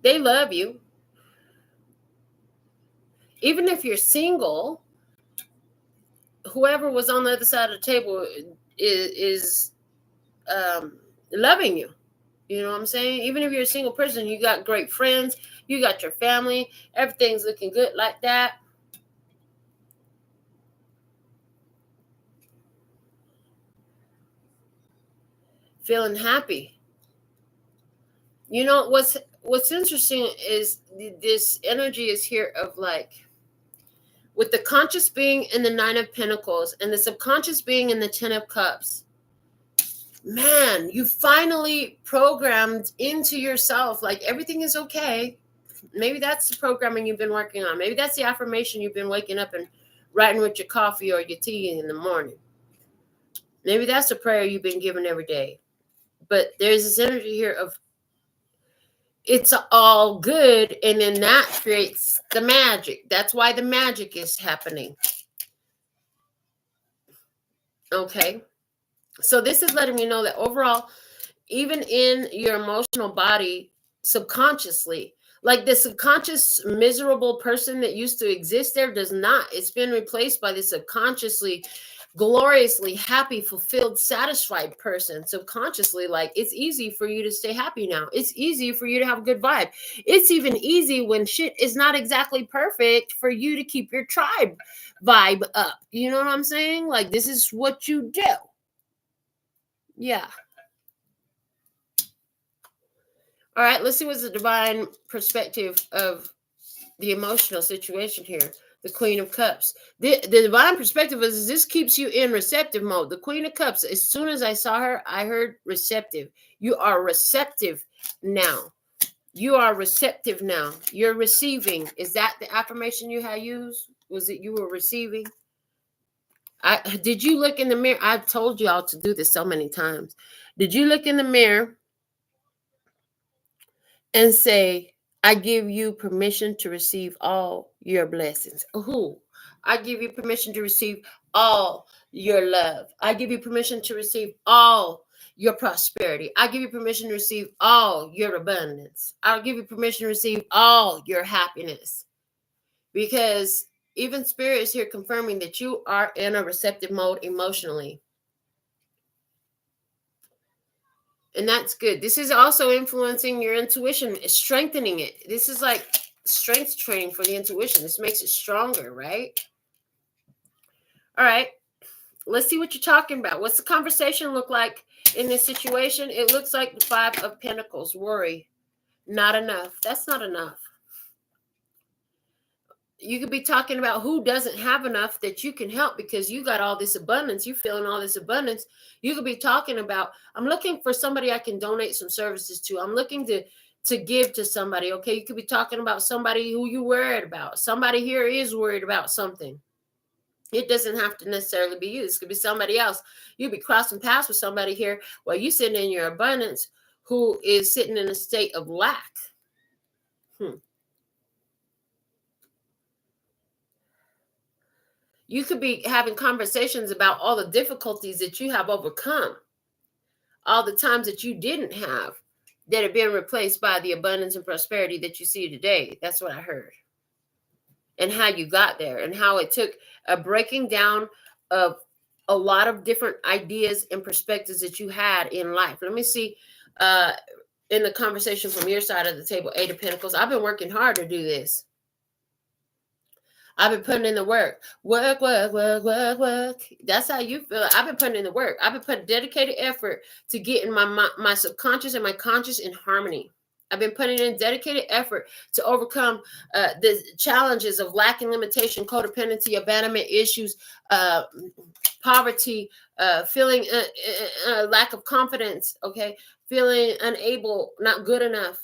They love you. Even if you're single, whoever was on the other side of the table is loving you. You know what I'm saying? Even if you're a single person, you got great friends, you got your family, everything's looking good like that. Feeling happy. You know what's interesting is this energy is here of like, with the conscious being in the 9 of Pentacles and the subconscious being in the 10 of Cups. man, you finally programmed into yourself, like everything is okay. Maybe that's the programming you've been working on. Maybe that's the affirmation you've been waking up and writing with your coffee or your tea in the morning. Maybe that's the prayer you've been given every day. But there's this energy here of it's all good, and then that creates the magic. That's why the magic is happening. Okay. So this is letting me know that overall, even in your emotional body, subconsciously, like the subconscious miserable person that used to exist there does not. It's been replaced by the subconsciously gloriously happy, fulfilled, satisfied person. Subconsciously, like it's easy for you to stay happy now. It's easy for you to have a good vibe. It's even easy when shit is not exactly perfect for you to keep your tribe vibe up. You know what I'm saying? Like this is what you do. Yeah. All right, let's see what's the divine perspective of the emotional situation here. The Queen of Cups. The divine perspective is this keeps you in receptive mode. The Queen of Cups, as soon as I saw her, I heard receptive. You are receptive now. You are receptive now. You're receiving. Is that the affirmation you had used? Was it you were receiving? Did you look in the mirror? I've told y'all to do this so many times. Did you look in the mirror and say, I give you permission to receive all your blessings? Who? I give you permission to receive all your love. I give you permission to receive all your prosperity. I give you permission to receive all your abundance. I'll give you permission to receive all your happiness. Because even Spirit is here confirming that you are in a receptive mode emotionally. And that's good. This is also influencing your intuition, strengthening it. This is like strength training for the intuition. This makes it stronger, right? All right. Let's see what you're talking about. What's the conversation look like in this situation? It looks like the Five of Pentacles. Worry. Not enough. That's not enough. You could be talking about who doesn't have enough that you can help because you got all this abundance. You feeling all this abundance. You could be talking about, I'm looking for somebody I can donate some services to. I'm looking to give to somebody. Okay. You could be talking about somebody who you worried about. Somebody here is worried about something. It doesn't have to necessarily be you. This could be somebody else. You'd be crossing paths with somebody here while you sitting in your abundance who is sitting in a state of lack. You could be having conversations about all the difficulties that you have overcome, all the times that you didn't have that have been replaced by the abundance and prosperity that you see today. That's what I heard. And how you got there and how it took a breaking down of a lot of different ideas and perspectives that you had in life. Let me see in the conversation from your side of the table, Eight of Pentacles. I've been working hard to do this. I've been putting in the work. Work. That's how you feel. I've been putting in the work. I've been putting dedicated effort to getting my subconscious and my conscious in harmony. I've been putting in dedicated effort to overcome the challenges of lack and limitation, codependency, abandonment issues, poverty, feeling lack of confidence, okay? Feeling unable, not good enough.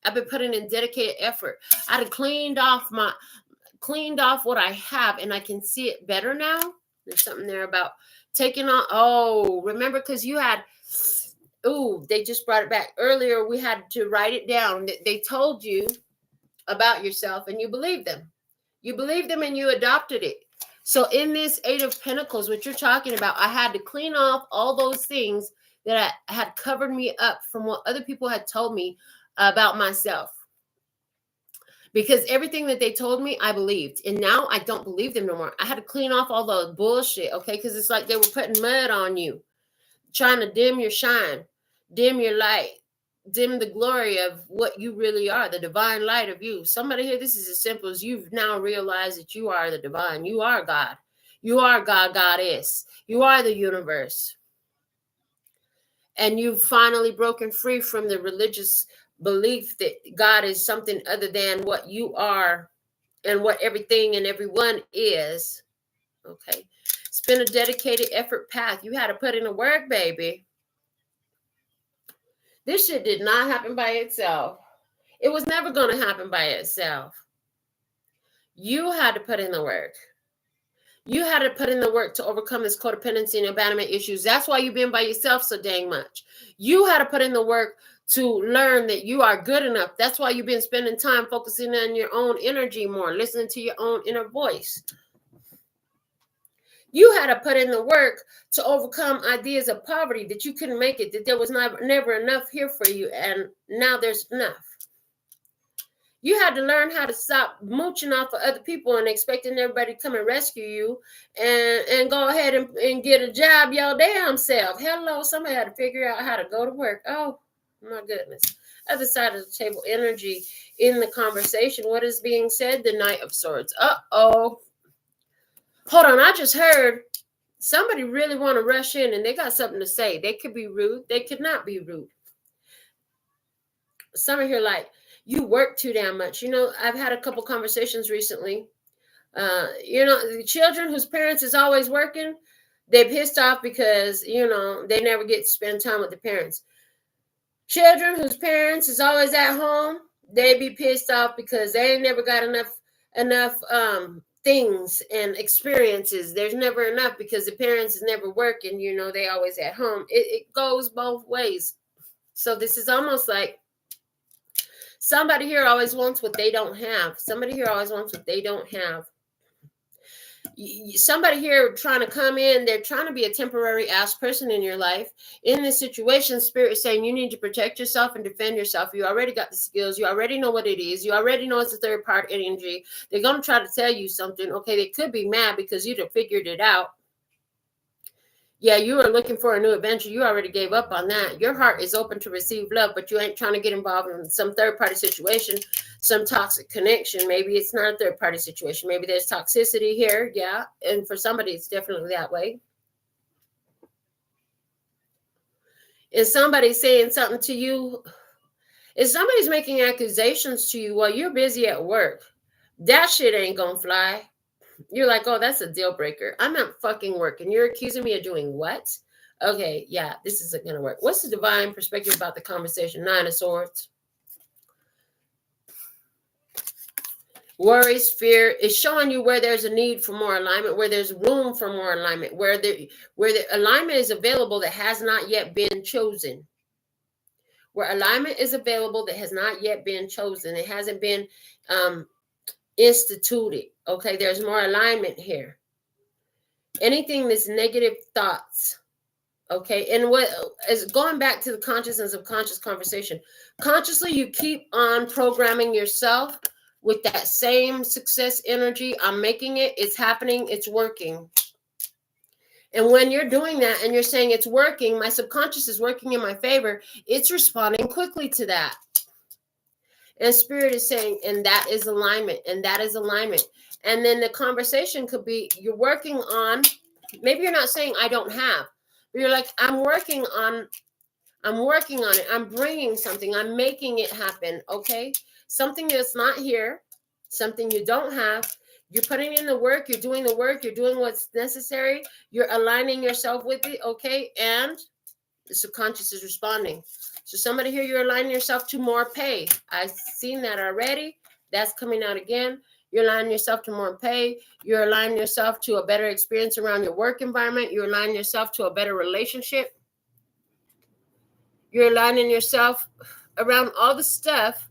I've been putting in dedicated effort. I've cleaned off what I have, and I can see it better now. There's something there about taking on. Oh, remember, because you had, they just brought it back. Earlier, we had to write it down. They told you about yourself, and you believed them. You believed them, and you adopted it. So in this Eight of Pentacles, what you're talking about, I had to clean off all those things that had covered me up from what other people had told me about myself. Because everything that they told me, I believed. And now I don't believe them no more. I had to clean off all the bullshit, okay? Because it's like they were putting mud on you, trying to dim your shine, dim your light, dim the glory of what you really are, the divine light of you. Somebody here, this is as simple as you've now realized that you are the divine. You are God. You are God, Goddess. You are the universe. And you've finally broken free from the religious belief that God is something other than what you are and what everything and everyone is. Okay. It's been a dedicated effort path. You had to put in the work, baby. This shit did not happen by itself. It was never going to happen by itself. You had to put in the work. You had to put in the work to overcome this codependency and abandonment issues. That's why you've been by yourself so dang much. You had to put in the work to learn that you are good enough. That's why you've been spending time focusing on your own energy more, listening to your own inner voice. You had to put in the work to overcome ideas of poverty, that you couldn't make it, that there was never enough here for you, and now there's enough. You had to learn how to stop mooching off of other people and expecting everybody to come and rescue you and go ahead and get a job your damn self. Hello, somebody had to figure out how to go to work. Oh, my goodness. Other side of the table energy in the conversation. What is being said? The Knight of Swords. Uh-oh. Hold on, I just heard somebody really want to rush in and they got something to say. They could be rude. They could not be rude. Some are here like, you work too damn much. You know, I've had a couple conversations recently. You know, the children whose parents is always working, they're pissed off because, you know, they never get to spend time with the parents. Children whose parents is always at home, they be pissed off because they ain't never got enough things and experiences. There's never enough because the parents is never working. You know, they always at home. It goes both ways. So this is almost like somebody here always wants what they don't have. Somebody here always wants what they don't have. Somebody here trying to come in, they're trying to be a temporary ass person in your life. In this situation, Spirit is saying you need to protect yourself and defend yourself. You already got the skills. You already know what it is. You already know it's a third part energy. They're going to try to tell you something. Okay, they could be mad because you'd have figured it out. Yeah, you are looking for a new adventure. You already gave up on that. Your heart is open to receive love, but you ain't trying to get involved in some third-party situation, some toxic connection. Maybe it's not a third-party situation. Maybe there's toxicity here. Yeah, and for somebody, it's definitely that way. Is somebody saying something to you? If somebody's making accusations to you while you're busy at work, that shit ain't gonna fly. You're like, oh, that's a deal breaker. I'm not fucking working. You're accusing me of doing what? Okay, yeah, this isn't going to work. What's the divine perspective about the conversation? Nine of Swords. Worries, fear is showing you where there's a need for more alignment, where there's room for more alignment, where the alignment is available that has not yet been chosen. Where alignment is available that has not yet been chosen. It hasn't been instituted. Okay, there's more alignment here. Anything that's negative thoughts. Okay, and what is going back to the consciousness of conscious conversation. Consciously, you keep on programming yourself with that same success energy. I'm making it, it's happening, it's working. And when you're doing that and you're saying it's working, my subconscious is working in my favor, it's responding quickly to that. And Spirit is saying, and that is alignment, and that is alignment. And then the conversation could be, you're working on, maybe you're not saying I don't have, but you're like, I'm working on it. I'm bringing something. I'm making it happen. Okay. Something that's not here, something you don't have. You're putting in the work. You're doing the work. You're doing what's necessary. You're aligning yourself with it. Okay. And the subconscious is responding. So somebody here, you're aligning yourself to more pay. I've seen that already. That's coming out again. You're aligning yourself to more pay. You're aligning yourself to a better experience around your work environment. You're aligning yourself to a better relationship. You're aligning yourself around all the stuff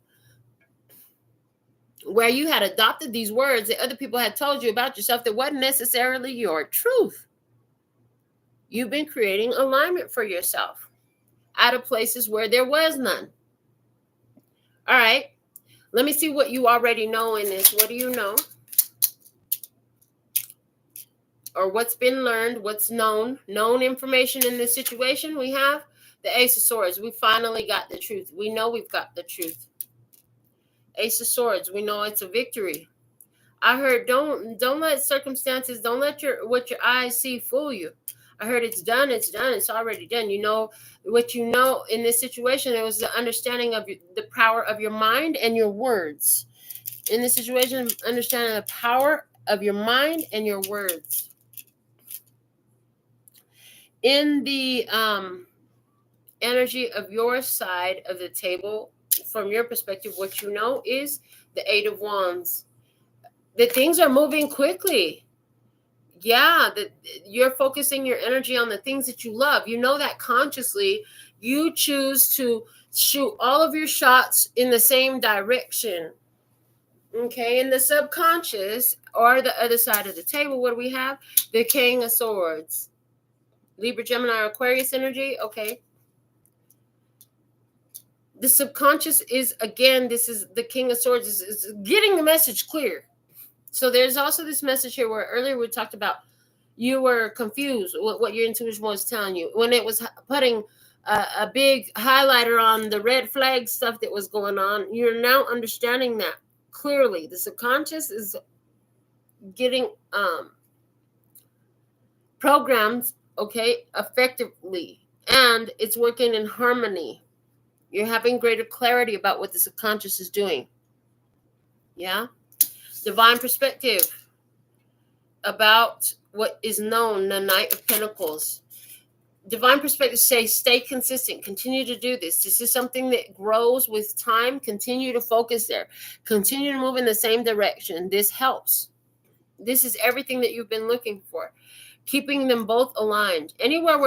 where you had adopted these words that other people had told you about yourself that wasn't necessarily your truth. You've been creating alignment for yourself out of places where there was none. All right. Let me see what you already know in this. What do you know? Or what's been learned, what's known information in this situation. We have the Ace of Swords. We finally got the truth. We know we've got the truth. Ace of Swords. We know it's a victory. I heard don't let circumstances, don't let what your eyes see fool you. I heard it's done, it's already done. You know what you know in this situation. It was the understanding of the power of your mind and your words. In this situation, understanding the power of your mind and your words. In the energy of your side of the table, from your perspective, what you know is the Eight of Wands. That things are moving quickly. Yeah, that you're focusing your energy on the things that you love. You know that consciously. You choose to shoot all of your shots in the same direction. Okay, in the subconscious or the other side of the table, what do we have? The King of Swords. Libra, Gemini, or Aquarius energy. Okay. The subconscious is, again, this is the King of Swords, is getting the message clear. So there's also this message here where earlier we talked about you were confused what your intuition was telling you. When it was putting a big highlighter on the red flag stuff that was going on, you're now understanding that clearly. The subconscious is getting programmed, okay, effectively, and it's working in harmony. You're having greater clarity about what the subconscious is doing. Yeah. Divine perspective about what is known, the Knight of Pentacles. Divine perspective says, stay consistent. Continue to do this. This is something that grows with time. Continue to focus there. Continue to move in the same direction. This helps. This is everything that you've been looking for. Keeping them both aligned. Anywhere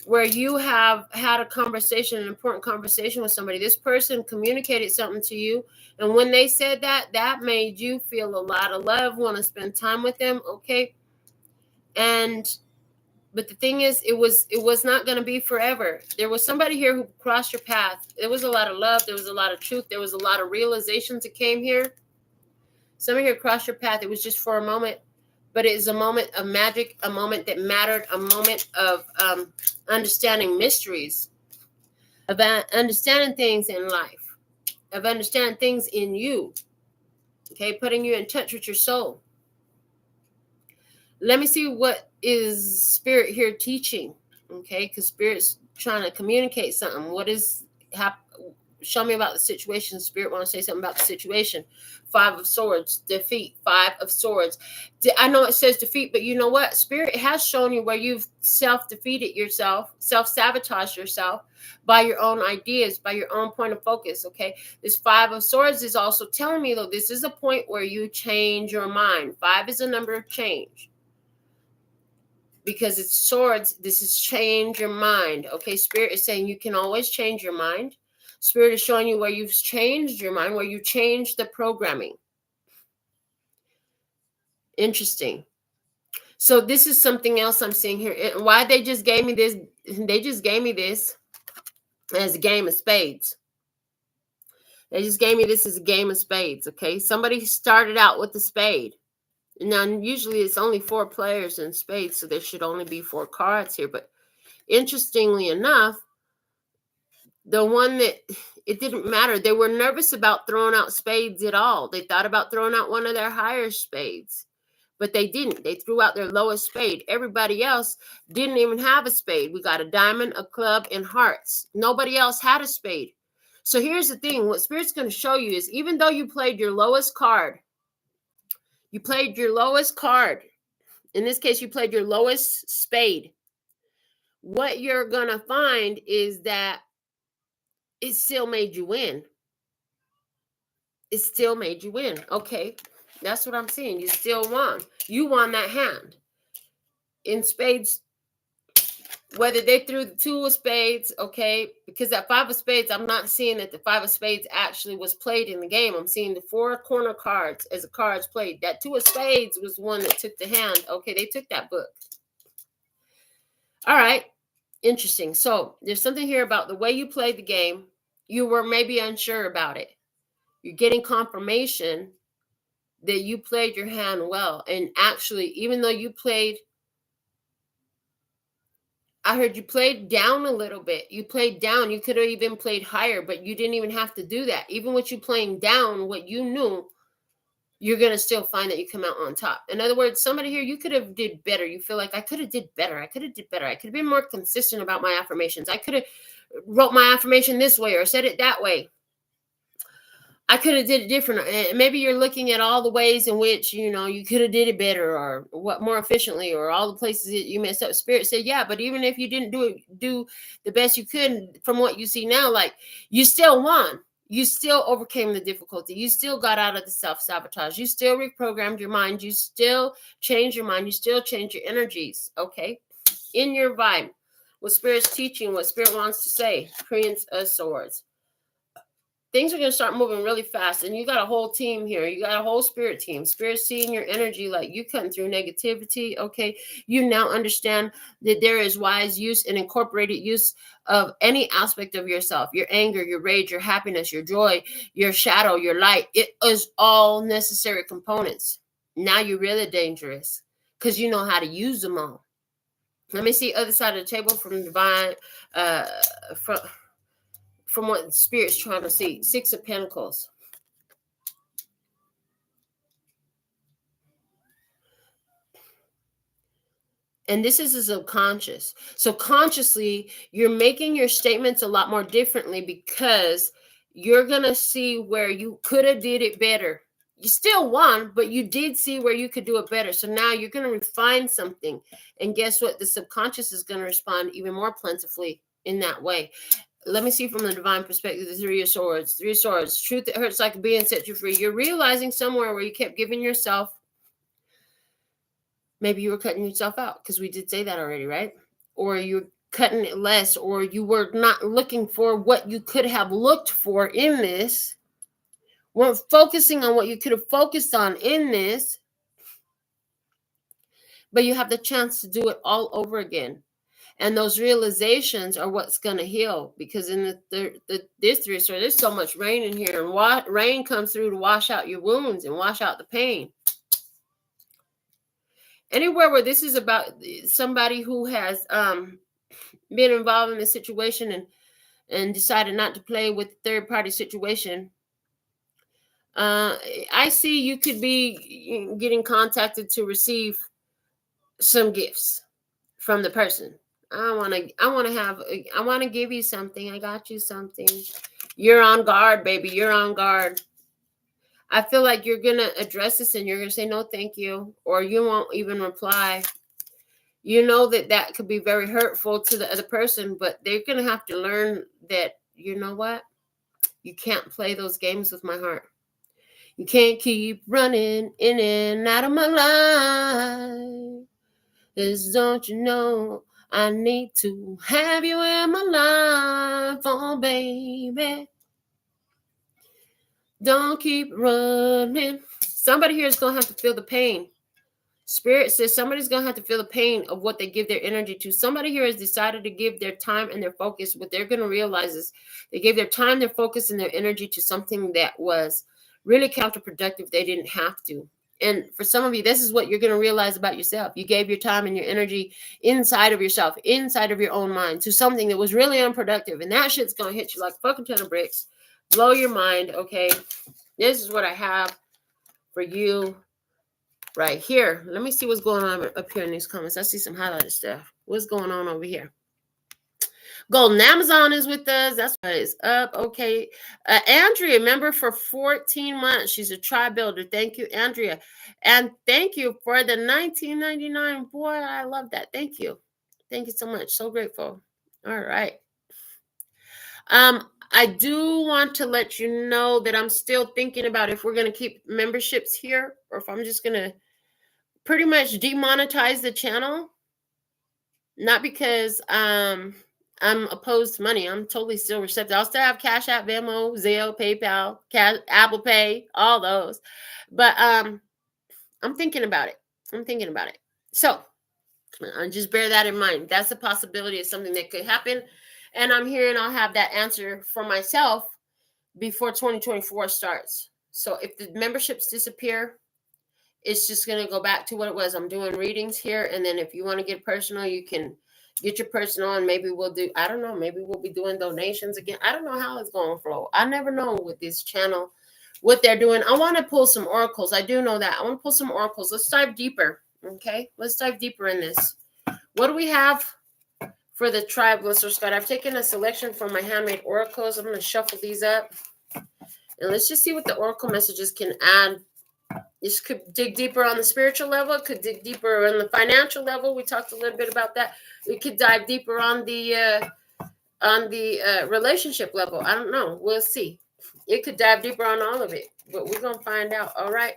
where you have had a conversation, an important conversation with somebody, this person communicated something to you, and when they said that, that made you feel a lot of love, want to spend time with them, okay? But the thing is, it was not going to be forever. There was somebody here who crossed your path. There was a lot of love. There was a lot of truth. There was a lot of realizations that came here. Somebody here crossed your path. It was just for a moment. But it is a moment of magic, a moment that mattered, a moment of understanding mysteries, of understanding things in life, of understanding things in you, okay, putting you in touch with your soul. Let me see what is Spirit here teaching, okay, because Spirit's trying to communicate something. What is happening? Show me about the situation. Spirit want to say something about the situation. Five of Swords, defeat. Five of Swords. I know it says defeat, but you know what? Spirit has shown you where you've self-defeated yourself, self-sabotaged yourself by your own ideas, by your own point of focus, okay? This Five of Swords is also telling me, though, this is a point where you change your mind. Five is a number of change. Because it's swords, this is change your mind, okay? Spirit is saying you can always change your mind. Spirit is showing you where you've changed your mind, where you changed the programming. Interesting. So this is something else I'm seeing here. Why they just gave me this? They just gave me this as a game of spades. They just gave me this as a game of spades, okay? Somebody started out with the spade. Now, usually it's only 4 players in spades, so there should only be 4 cards here. But interestingly enough, the one that it didn't matter. They were nervous about throwing out spades at all. They thought about throwing out one of their higher spades, but they didn't. They threw out their lowest spade. Everybody else didn't even have a spade. We got a diamond, a club, and hearts. Nobody else had a spade. So here's the thing. What Spirit's going to show you is even though you played your lowest card, in this case, you played your lowest spade, what you're going to find is that it still made you win. It still made you win. Okay, that's what I'm seeing. You still won. You won that hand. In spades, whether they threw the 2 of spades, okay, because that 5 of spades, I'm not seeing that the 5 of spades actually was played in the game. I'm seeing the 4 corner cards as the cards played. That 2 of spades was the one that took the hand. Okay, they took that book. All right, interesting. So there's something here about the way you played the game. You were maybe unsure about it. You're getting confirmation that you played your hand well. And actually, even though you played, I heard you played down a little bit. You played down. You could have even played higher, but you didn't even have to do that. Even with you playing down, what you knew, you're going to still find that you come out on top. In other words, somebody here, you could have did better. You feel like I could have did better. I could have did better. I could have been more consistent about my affirmations. I could have wrote my affirmation this way or said it that way. I could have did it different. Maybe you're looking at all the ways in which, you could have did it better or what more efficiently or all the places that you messed up. Spirit said, yeah, but even if you didn't do the best you could from what you see now, like you still won. You still overcame the difficulty. You still got out of the self-sabotage. You still reprogrammed your mind. You still changed your mind. You still changed your energies. Okay. In your vibe, what Spirit's teaching, what Spirit wants to say, Prince of Swords. Things are going to start moving really fast. And you got a whole team here. You got a whole spirit team. Spirit seeing your energy like you cutting through negativity. Okay. You now understand that there is wise use and incorporated use of any aspect of yourself. Your anger, your rage, your happiness, your joy, your shadow, your light. It is all necessary components. Now you're really dangerous because you know how to use them all. Let me see other side of the table from divine, from what Spirit's trying to see. 6 of Pentacles. And this is a subconscious. So consciously, you're making your statements a lot more differently because you're going to see where you could have did it better. You still won, but you did see where you could do it better. So now you're going to refine something. And guess what? The subconscious is going to respond even more plentifully in that way. Let me see from the divine perspective, the 3 of Swords. 3 of Swords. Truth that hurts like being set you free. You're realizing somewhere where you kept giving yourself. Maybe you were cutting yourself out because we did say that already, right? Or you're cutting it less, or you were not looking for what you could have looked for in this. Weren't focusing on what you could have focused on in this. But you have the chance to do it all over again. And those realizations are what's going to heal, because in this 3 of Swords, there's so much rain in here, and rain comes through to wash out your wounds and wash out the pain. Anywhere where this is about somebody who has been involved in a situation and decided not to play with the third-party situation, I see you could be getting contacted to receive some gifts from the person. I want to give you something. I got you something. You're on guard, baby. You're on guard. I feel like you're going to address this and you're going to say, no, thank you. Or you won't even reply. You know that could be very hurtful to the other person, but they're going to have to learn that, you know what? You can't play those games with my heart. You can't keep running in and out of my life. Cause don't you know I need to have you in my life, oh baby. Don't keep running. Somebody here is going to have to feel the pain. Spirit says somebody's going to have to feel the pain of what they give their energy to. Somebody here has decided to give their time and their focus. What they're going to realize is they gave their time, their focus, and their energy to something that was really counterproductive. They didn't have to. And for some of you, this is what you're going to realize about yourself. You gave your time and your energy inside of yourself, inside of your own mind, to something that was really unproductive. And that shit's going to hit you like a fucking ton of bricks. Blow your mind, okay? This is what I have for you right here. Let me see what's going on up here in these comments. I see some highlighted stuff. What's going on over here? Golden Amazon is with us. That's what is up. Okay. Andrea, member for 14 months. She's a tribe builder. Thank you, Andrea. And thank you for the $19.99. Boy, I love that. Thank you. Thank you so much. So grateful. All right. I do want to let you know that I'm still thinking about if we're going to keep memberships here or if I'm just going to pretty much demonetize the channel. Not because I'm opposed to money. I'm totally still receptive. I'll still have Cash App, Venmo, Zelle, PayPal, Apple Pay, all those. But I'm thinking about it. So just bear that in mind. That's a possibility of something that could happen. And I'm here and I'll have that answer for myself before 2024 starts. So if the memberships disappear, it's just going to go back to what it was. I'm doing readings here. And then if you want to get personal, you can get your personal and maybe we'll do, I don't know, maybe we'll be doing donations again. I don't know how it's going to flow. I never know with this channel, what they're doing. I want to pull some oracles. I do know that. I want to pull some oracles. Let's dive deeper. Okay. Let's dive deeper in this. What do we have for the tribe, Listener Scott? I've taken a selection from my handmade oracles. I'm going to shuffle these up. And let's just see what the oracle messages can add. This could dig deeper on the spiritual level. It could dig deeper on the financial level. We talked a little bit about that. It could dive deeper on the relationship level. I don't know. We'll see. It could dive deeper on all of it, but we're going to find out. All right.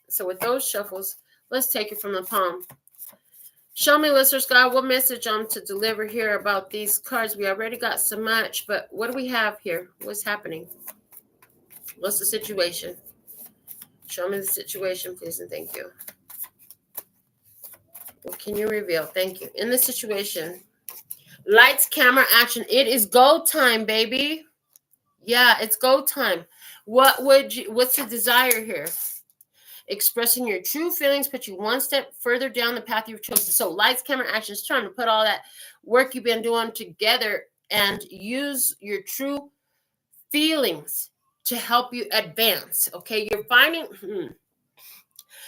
So with those shuffles, let's take it from the palm. Show me, listeners, God, what message I'm to deliver here about these cards. We already got so much, but what do we have here? What's happening? What's the situation? Show me the situation, please, and thank you. What can you reveal? Thank you. In the situation, lights, camera, action. It is go time, baby. Yeah, it's go time. What's the desire here? Expressing your true feelings put you one step further down the path you've chosen. So lights, camera, action is trying to put all that work you've been doing together and use your true feelings to help you advance. Okay, you're finding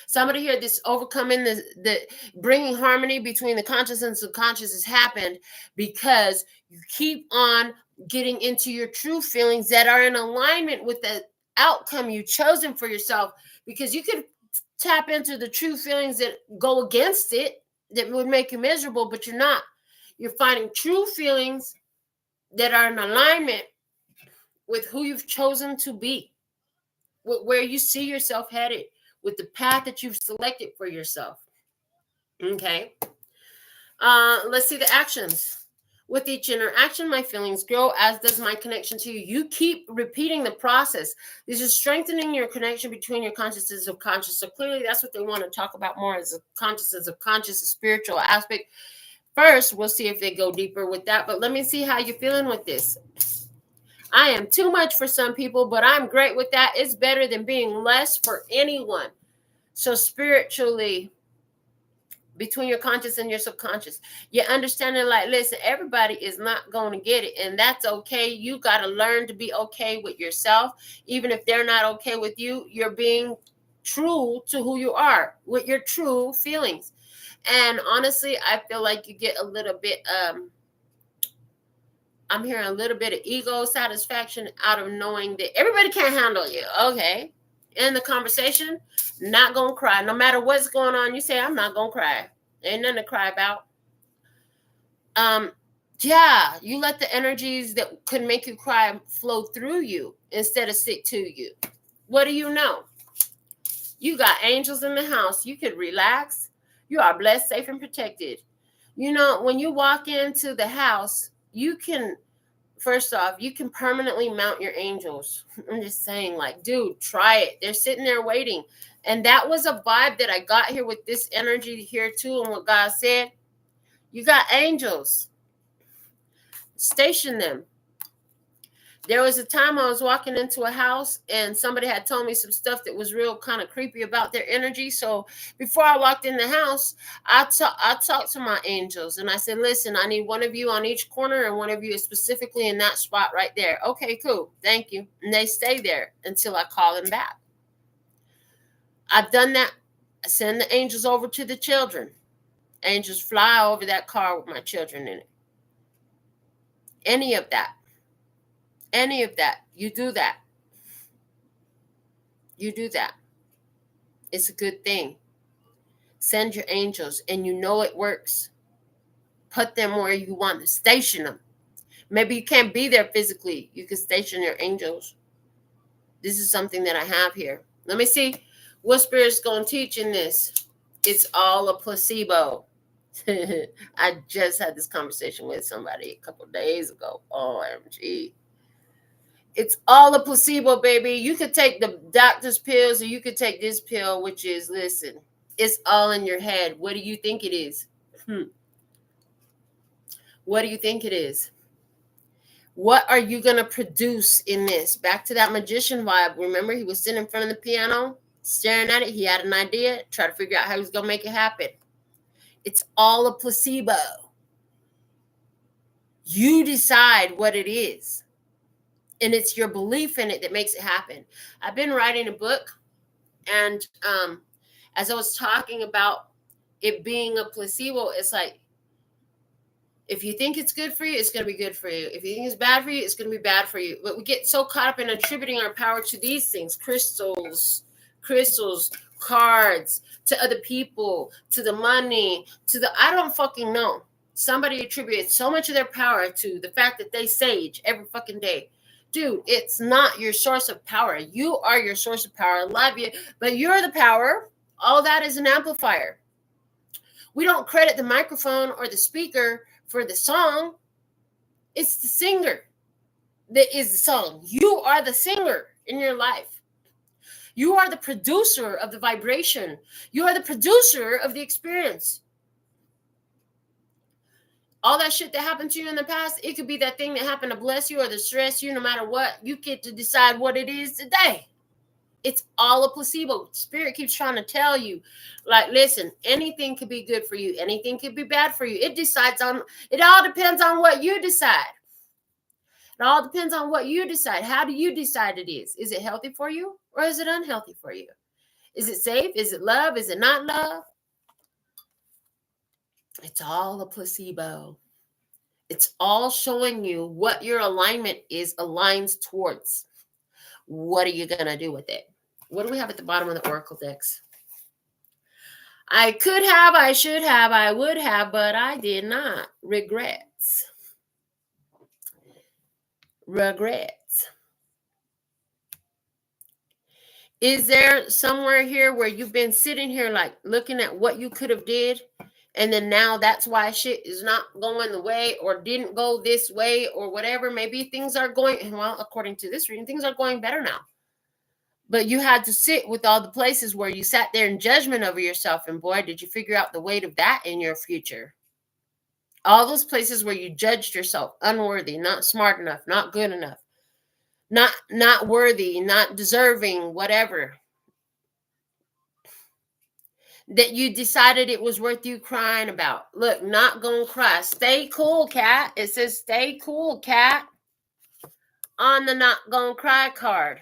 somebody here, this overcoming the bringing harmony between the conscious and subconscious has happened because you keep on getting into your true feelings that are in alignment with the outcome you've chosen for yourself, because you could tap into the true feelings that go against it, that would make you miserable, but you're not. You're finding true feelings that are in alignment with who you've chosen to be, where you see yourself headed, with the path that you've selected for yourself. Okay. Let's see the actions. With each interaction, my feelings grow, as does my connection to you. You keep repeating the process. This is strengthening your connection between your conscious and subconscious. So clearly that's what they want to talk about more, is the conscious and subconscious, a spiritual aspect. First, we'll see if they go deeper with that. But let me see how you're feeling with this. I am too much for some people, but I'm great with that. It's better than being less for anyone. So spiritually, between your conscious and your subconscious, you're understanding, like, listen, everybody is not going to get it, and that's okay. You got to learn to be okay with yourself. Even if they're not okay with you, you're being true to who you are with your true feelings. And honestly, I feel like you get a little bit I'm hearing a little bit of ego satisfaction out of knowing that everybody can't handle you. Okay. In the conversation, not gonna cry. No matter what's going on, you say, I'm not gonna cry. Ain't nothing to cry about. Yeah, you let the energies that could make you cry flow through you instead of sit to you. What do you know? You got angels in the house. You could relax. You are blessed, safe, and protected. You know, when you walk into the house, you can, first off, you can permanently mount your angels. I'm just saying, like, dude, try it. They're sitting there waiting. And that was a vibe that I got here with this energy here too. And what God said, you got angels. Station them. There was a time I was walking into a house and somebody had told me some stuff that was real kind of creepy about their energy. So before I walked in the house, I talked to my angels and I said, listen, I need one of you on each corner and one of you is specifically in that spot right there. Okay, cool. Thank you. And they stay there until I call them back. I've done that. I send the angels over to the children. Angels fly over that car with my children in it. Any of that, you do that. You do that. It's a good thing. Send your angels, and you know it works. Put them where you want to station them. Maybe you can't be there physically. You can station your angels. This is something that I have here. Let me see what Spirit's going to teach in this. It's all a placebo. I just had this conversation with somebody a couple of days ago. OMG. It's all a placebo, baby. You could take the doctor's pills or you could take this pill, which is, listen, it's all in your head. What do you think it is? What do you think it is? What are you going to produce in this? Back to that magician vibe. Remember, he was sitting in front of the piano, staring at it. He had an idea, try to figure out how he was going to make it happen. It's all a placebo. You decide what it is. And it's your belief in it that makes it happen. I've been writing a book, and as I was talking about it being a placebo, it's like, If you think it's good for you, it's going to be good for you. If you think it's bad for you, it's going to be bad for you. But we get so caught up in attributing our power to these things, crystals, cards, to other people, to the money, I don't fucking know. Somebody attributes so much of their power to the fact that they sage every fucking day. Dude, it's not your source of power. You are your source of power. I love you, but you're the power. All that is an amplifier. We don't credit the microphone or the speaker for the song. It's the singer that is the song. You are the singer in your life. You are the producer of the vibration. You are the producer of the experience. All that shit that happened to you in the past, it could be that thing that happened to bless you or to stress you. No matter what, you get to decide what it is today. It's all a placebo. Spirit keeps trying to tell you, like, listen, anything could be good for you. Anything could be bad for you. It all depends on what you decide. It all depends on what you decide. How do you decide it is? Is it healthy for you or is it unhealthy for you? Is it safe? Is it love? Is it not love? It's all a placebo. It's all showing you what your alignment aligns towards. What are you going to do with it? What do we have at the bottom of the Oracle decks? I could have, I should have, I would have, but I did not. Regrets. Regrets. Is there somewhere here where you've been sitting here like looking at what you could have did, and then now that's why shit is not going the way or didn't go this way or whatever? Maybe things are going, well, according to this reading, things are going better now. But you had to sit with all the places where you sat there in judgment over yourself. And boy, did you figure out the weight of that in your future. All those places where you judged yourself unworthy, not smart enough, not good enough, not worthy, not deserving, whatever. That you decided it was worth you crying about. Look, not gonna cry. Stay cool, cat. It says stay cool, cat, on the not gonna cry card.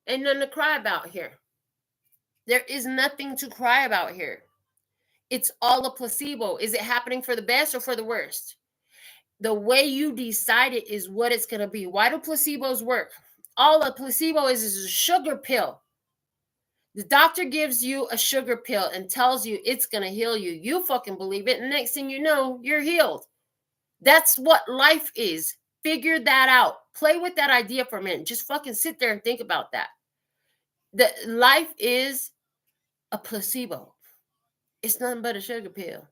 Ain't nothing to cry about here. There is nothing to cry about here. It's all a placebo. Is it happening for the best or for the worst? The way you decide it is what it's going to be. Why do placebos work? All a placebo is a sugar pill. The doctor gives you a sugar pill and tells you it's going to heal you. You fucking believe it. And next thing you know, you're healed. That's what life is. Figure that out. Play with that idea for a minute. Just fucking sit there and think about that. The life is a placebo. It's nothing but a sugar pill.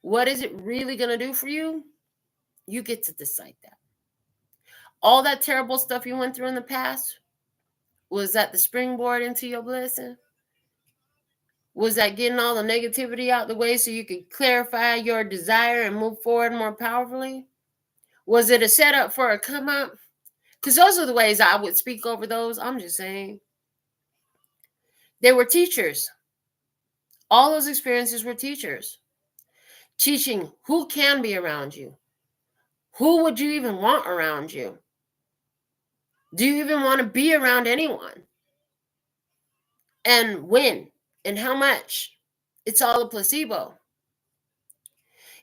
What is it really going to do for you? You get to decide that. All that terrible stuff you went through in the past, was that the springboard into your blessing? Was that getting all the negativity out the way so you could clarify your desire and move forward more powerfully? Was it a setup for a come up? Because those are the ways I would speak over those. I'm just saying. They were teachers. All those experiences were teachers. Teaching who can be around you. Who would you even want around you? Do you even want to be around anyone? And when? And how much? It's all a placebo.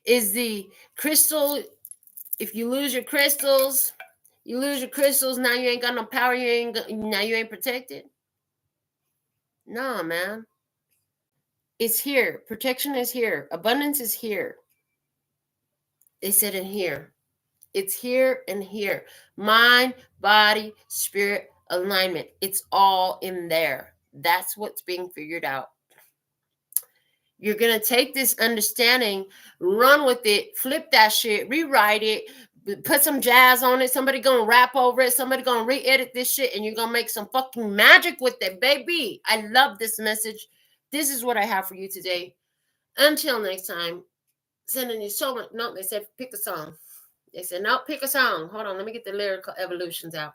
Is the crystal, if you lose your crystals, now you ain't got no power, now you ain't protected? No, man. It's here. Protection is here. Abundance is here. They said in here. It's here and here. Mind, body, spirit, alignment. It's all in there. That's what's being figured out. You're going to take this understanding, run with it, flip that shit, rewrite it, put some jazz on it. Somebody going to rap over it. Somebody going to re-edit this shit, and you're going to make some fucking magic with it, baby. I love this message. This is what I have for you today. Until next time, sending you so much. No, they said pick a song. They said, no, pick a song. Hold on, let me get the lyrical evolutions out.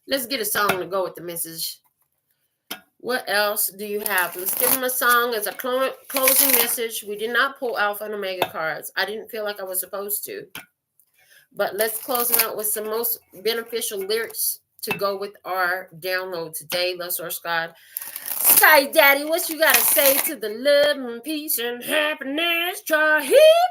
Let's get a song to go with the message. What else do you have? Let's give them a song as a closing message. We did not pull Alpha and Omega cards. I didn't feel like I was supposed to. But let's close them out with some most beneficial lyrics to go with our download today. Love Source God. Sky Daddy, what you gotta say to the love and peace and happiness? Try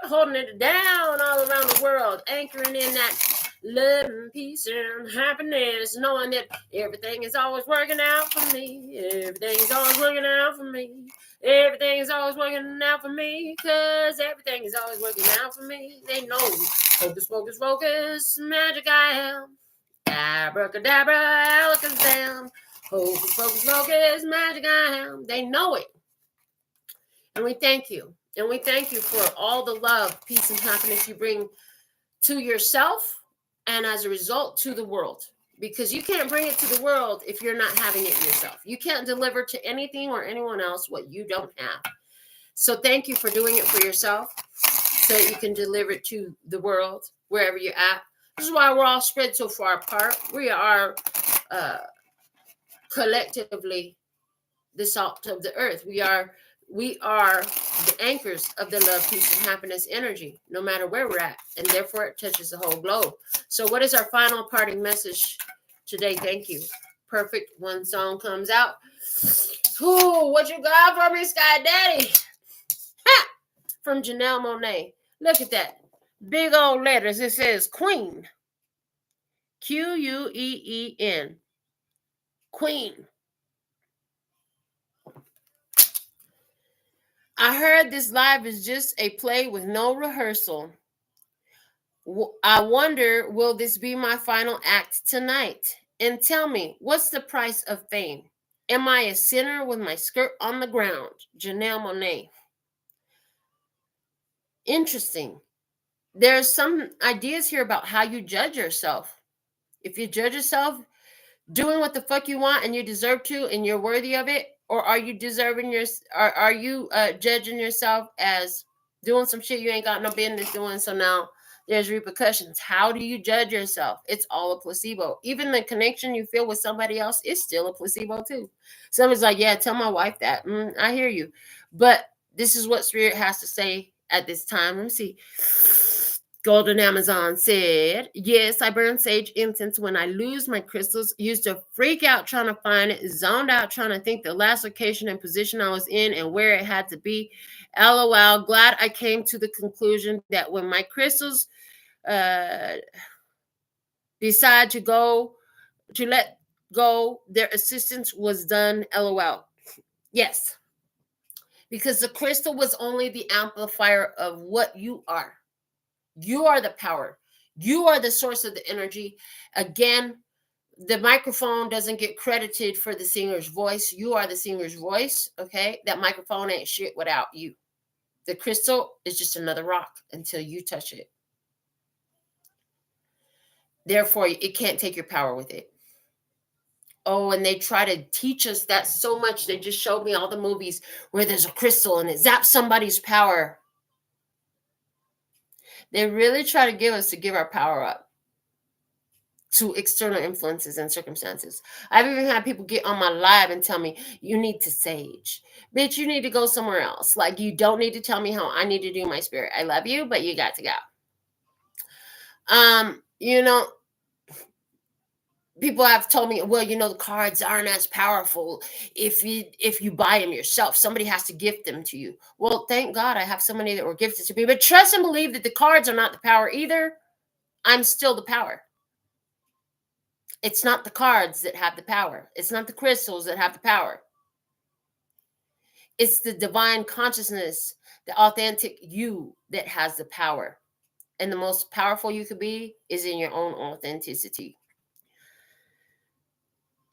holding it down all around the world, anchoring in that love and peace and happiness, knowing that everything is always working out for me. Everything is always working out for me. Everything is always working out for me, cause everything is always working out for me. They know focus, focus, focus, magic I am. Abracadabra, alakazam. Focus, focus, focus, magic I am. They know it. And we thank you. And we thank you for all the love, peace, and happiness you bring to yourself and as a result to the world. Because you can't bring it to the world if you're not having it yourself. You can't deliver to anything or anyone else what you don't have. So thank you for doing it for yourself so that you can deliver it to the world wherever you're at. This is why we're all spread so far apart. We are collectively the salt of the earth. We are the anchors of the love, peace, and happiness energy, no matter where we're at, and therefore it touches the whole globe. So what is our final parting message today? Thank you. Perfect. One song comes out. Ooh, what you got for me, Sky Daddy? Ha! From Janelle Monáe. Look at that. Big old letters. It says Queen. Queen. Queen. I heard this live is just a play with no rehearsal. I wonder, will this be my final act tonight? And tell me, what's the price of fame? Am I a sinner with my skirt on the ground? Janelle Monáe. Interesting. There's some ideas here about how you judge yourself. If you judge yourself doing what the fuck you want and you deserve to and you're worthy of it, or are you judging yourself as doing some shit you ain't got no business doing, so now there's repercussions? How do you judge yourself? It's all a placebo. Even the connection you feel with somebody else is still a placebo too. Somebody's like, yeah, tell my wife that. I hear you. But this is what Spirit has to say at this time. Let me see. Golden Amazon said, yes, I burn sage incense when I lose my crystals. Used to freak out trying to find it. Zoned out trying to think the last location and position I was in and where it had to be. LOL. Glad I came to the conclusion that when my crystals decide to let go, their assistance was done. LOL. Yes. Because the crystal was only the amplifier of what you are. You are the power. You are the source of the energy. Again, the microphone doesn't get credited for the singer's voice. You are the singer's voice, okay? That microphone ain't shit without you. The crystal is just another rock until you touch it. Therefore, it can't take your power with it. Oh, and they try to teach us that so much. They just showed me all the movies where there's a crystal and it zaps somebody's power. They really try to give our power up to external influences and circumstances. I've even had people get on my live and tell me, you need to sage. Bitch, you need to go somewhere else. Like, you don't need to tell me how I need to do my spirit. I love you, but you got to go. People have told me, well, the cards aren't as powerful if you buy them yourself. Somebody has to gift them to you. Well, thank God I have so many that were gifted to me. But trust and believe that the cards are not the power either. I'm still the power. It's not the cards that have the power. It's not the crystals that have the power. It's the divine consciousness, the authentic you that has the power. And the most powerful you could be is in your own authenticity.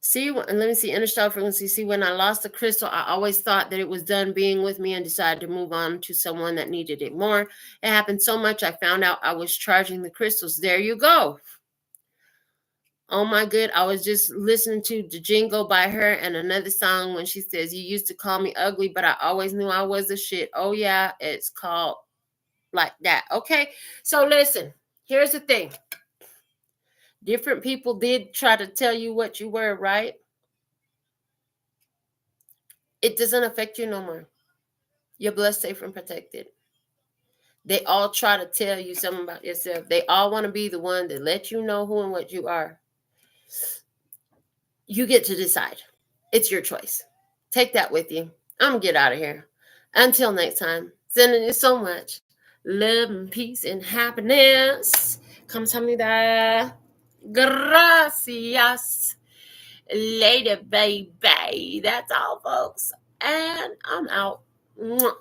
See, let me see, interstellar frequency. See, when I lost the crystal, I always thought that it was done being with me and decided to move on to someone that needed it more. It happened so much, I found out I was charging the crystals. There you go. Oh my good. I was just listening to the jingle by her and another song when she says, you used to call me ugly, but I always knew I was a shit. Oh yeah, it's called like that. Okay, so listen, here's the thing. Different people did try to tell you what you were, right? It doesn't affect you no more. You're blessed, safe, and protected. They all try to tell you something about yourself. They all want to be the one that let you know who and what you are. You get to decide. It's your choice. Take that with you. I'm going to get out of here. Until next time, sending you so much love and peace and happiness. Kamsahamnida. Gracias. Later, baby. That's all, folks. And I'm out. Mwah.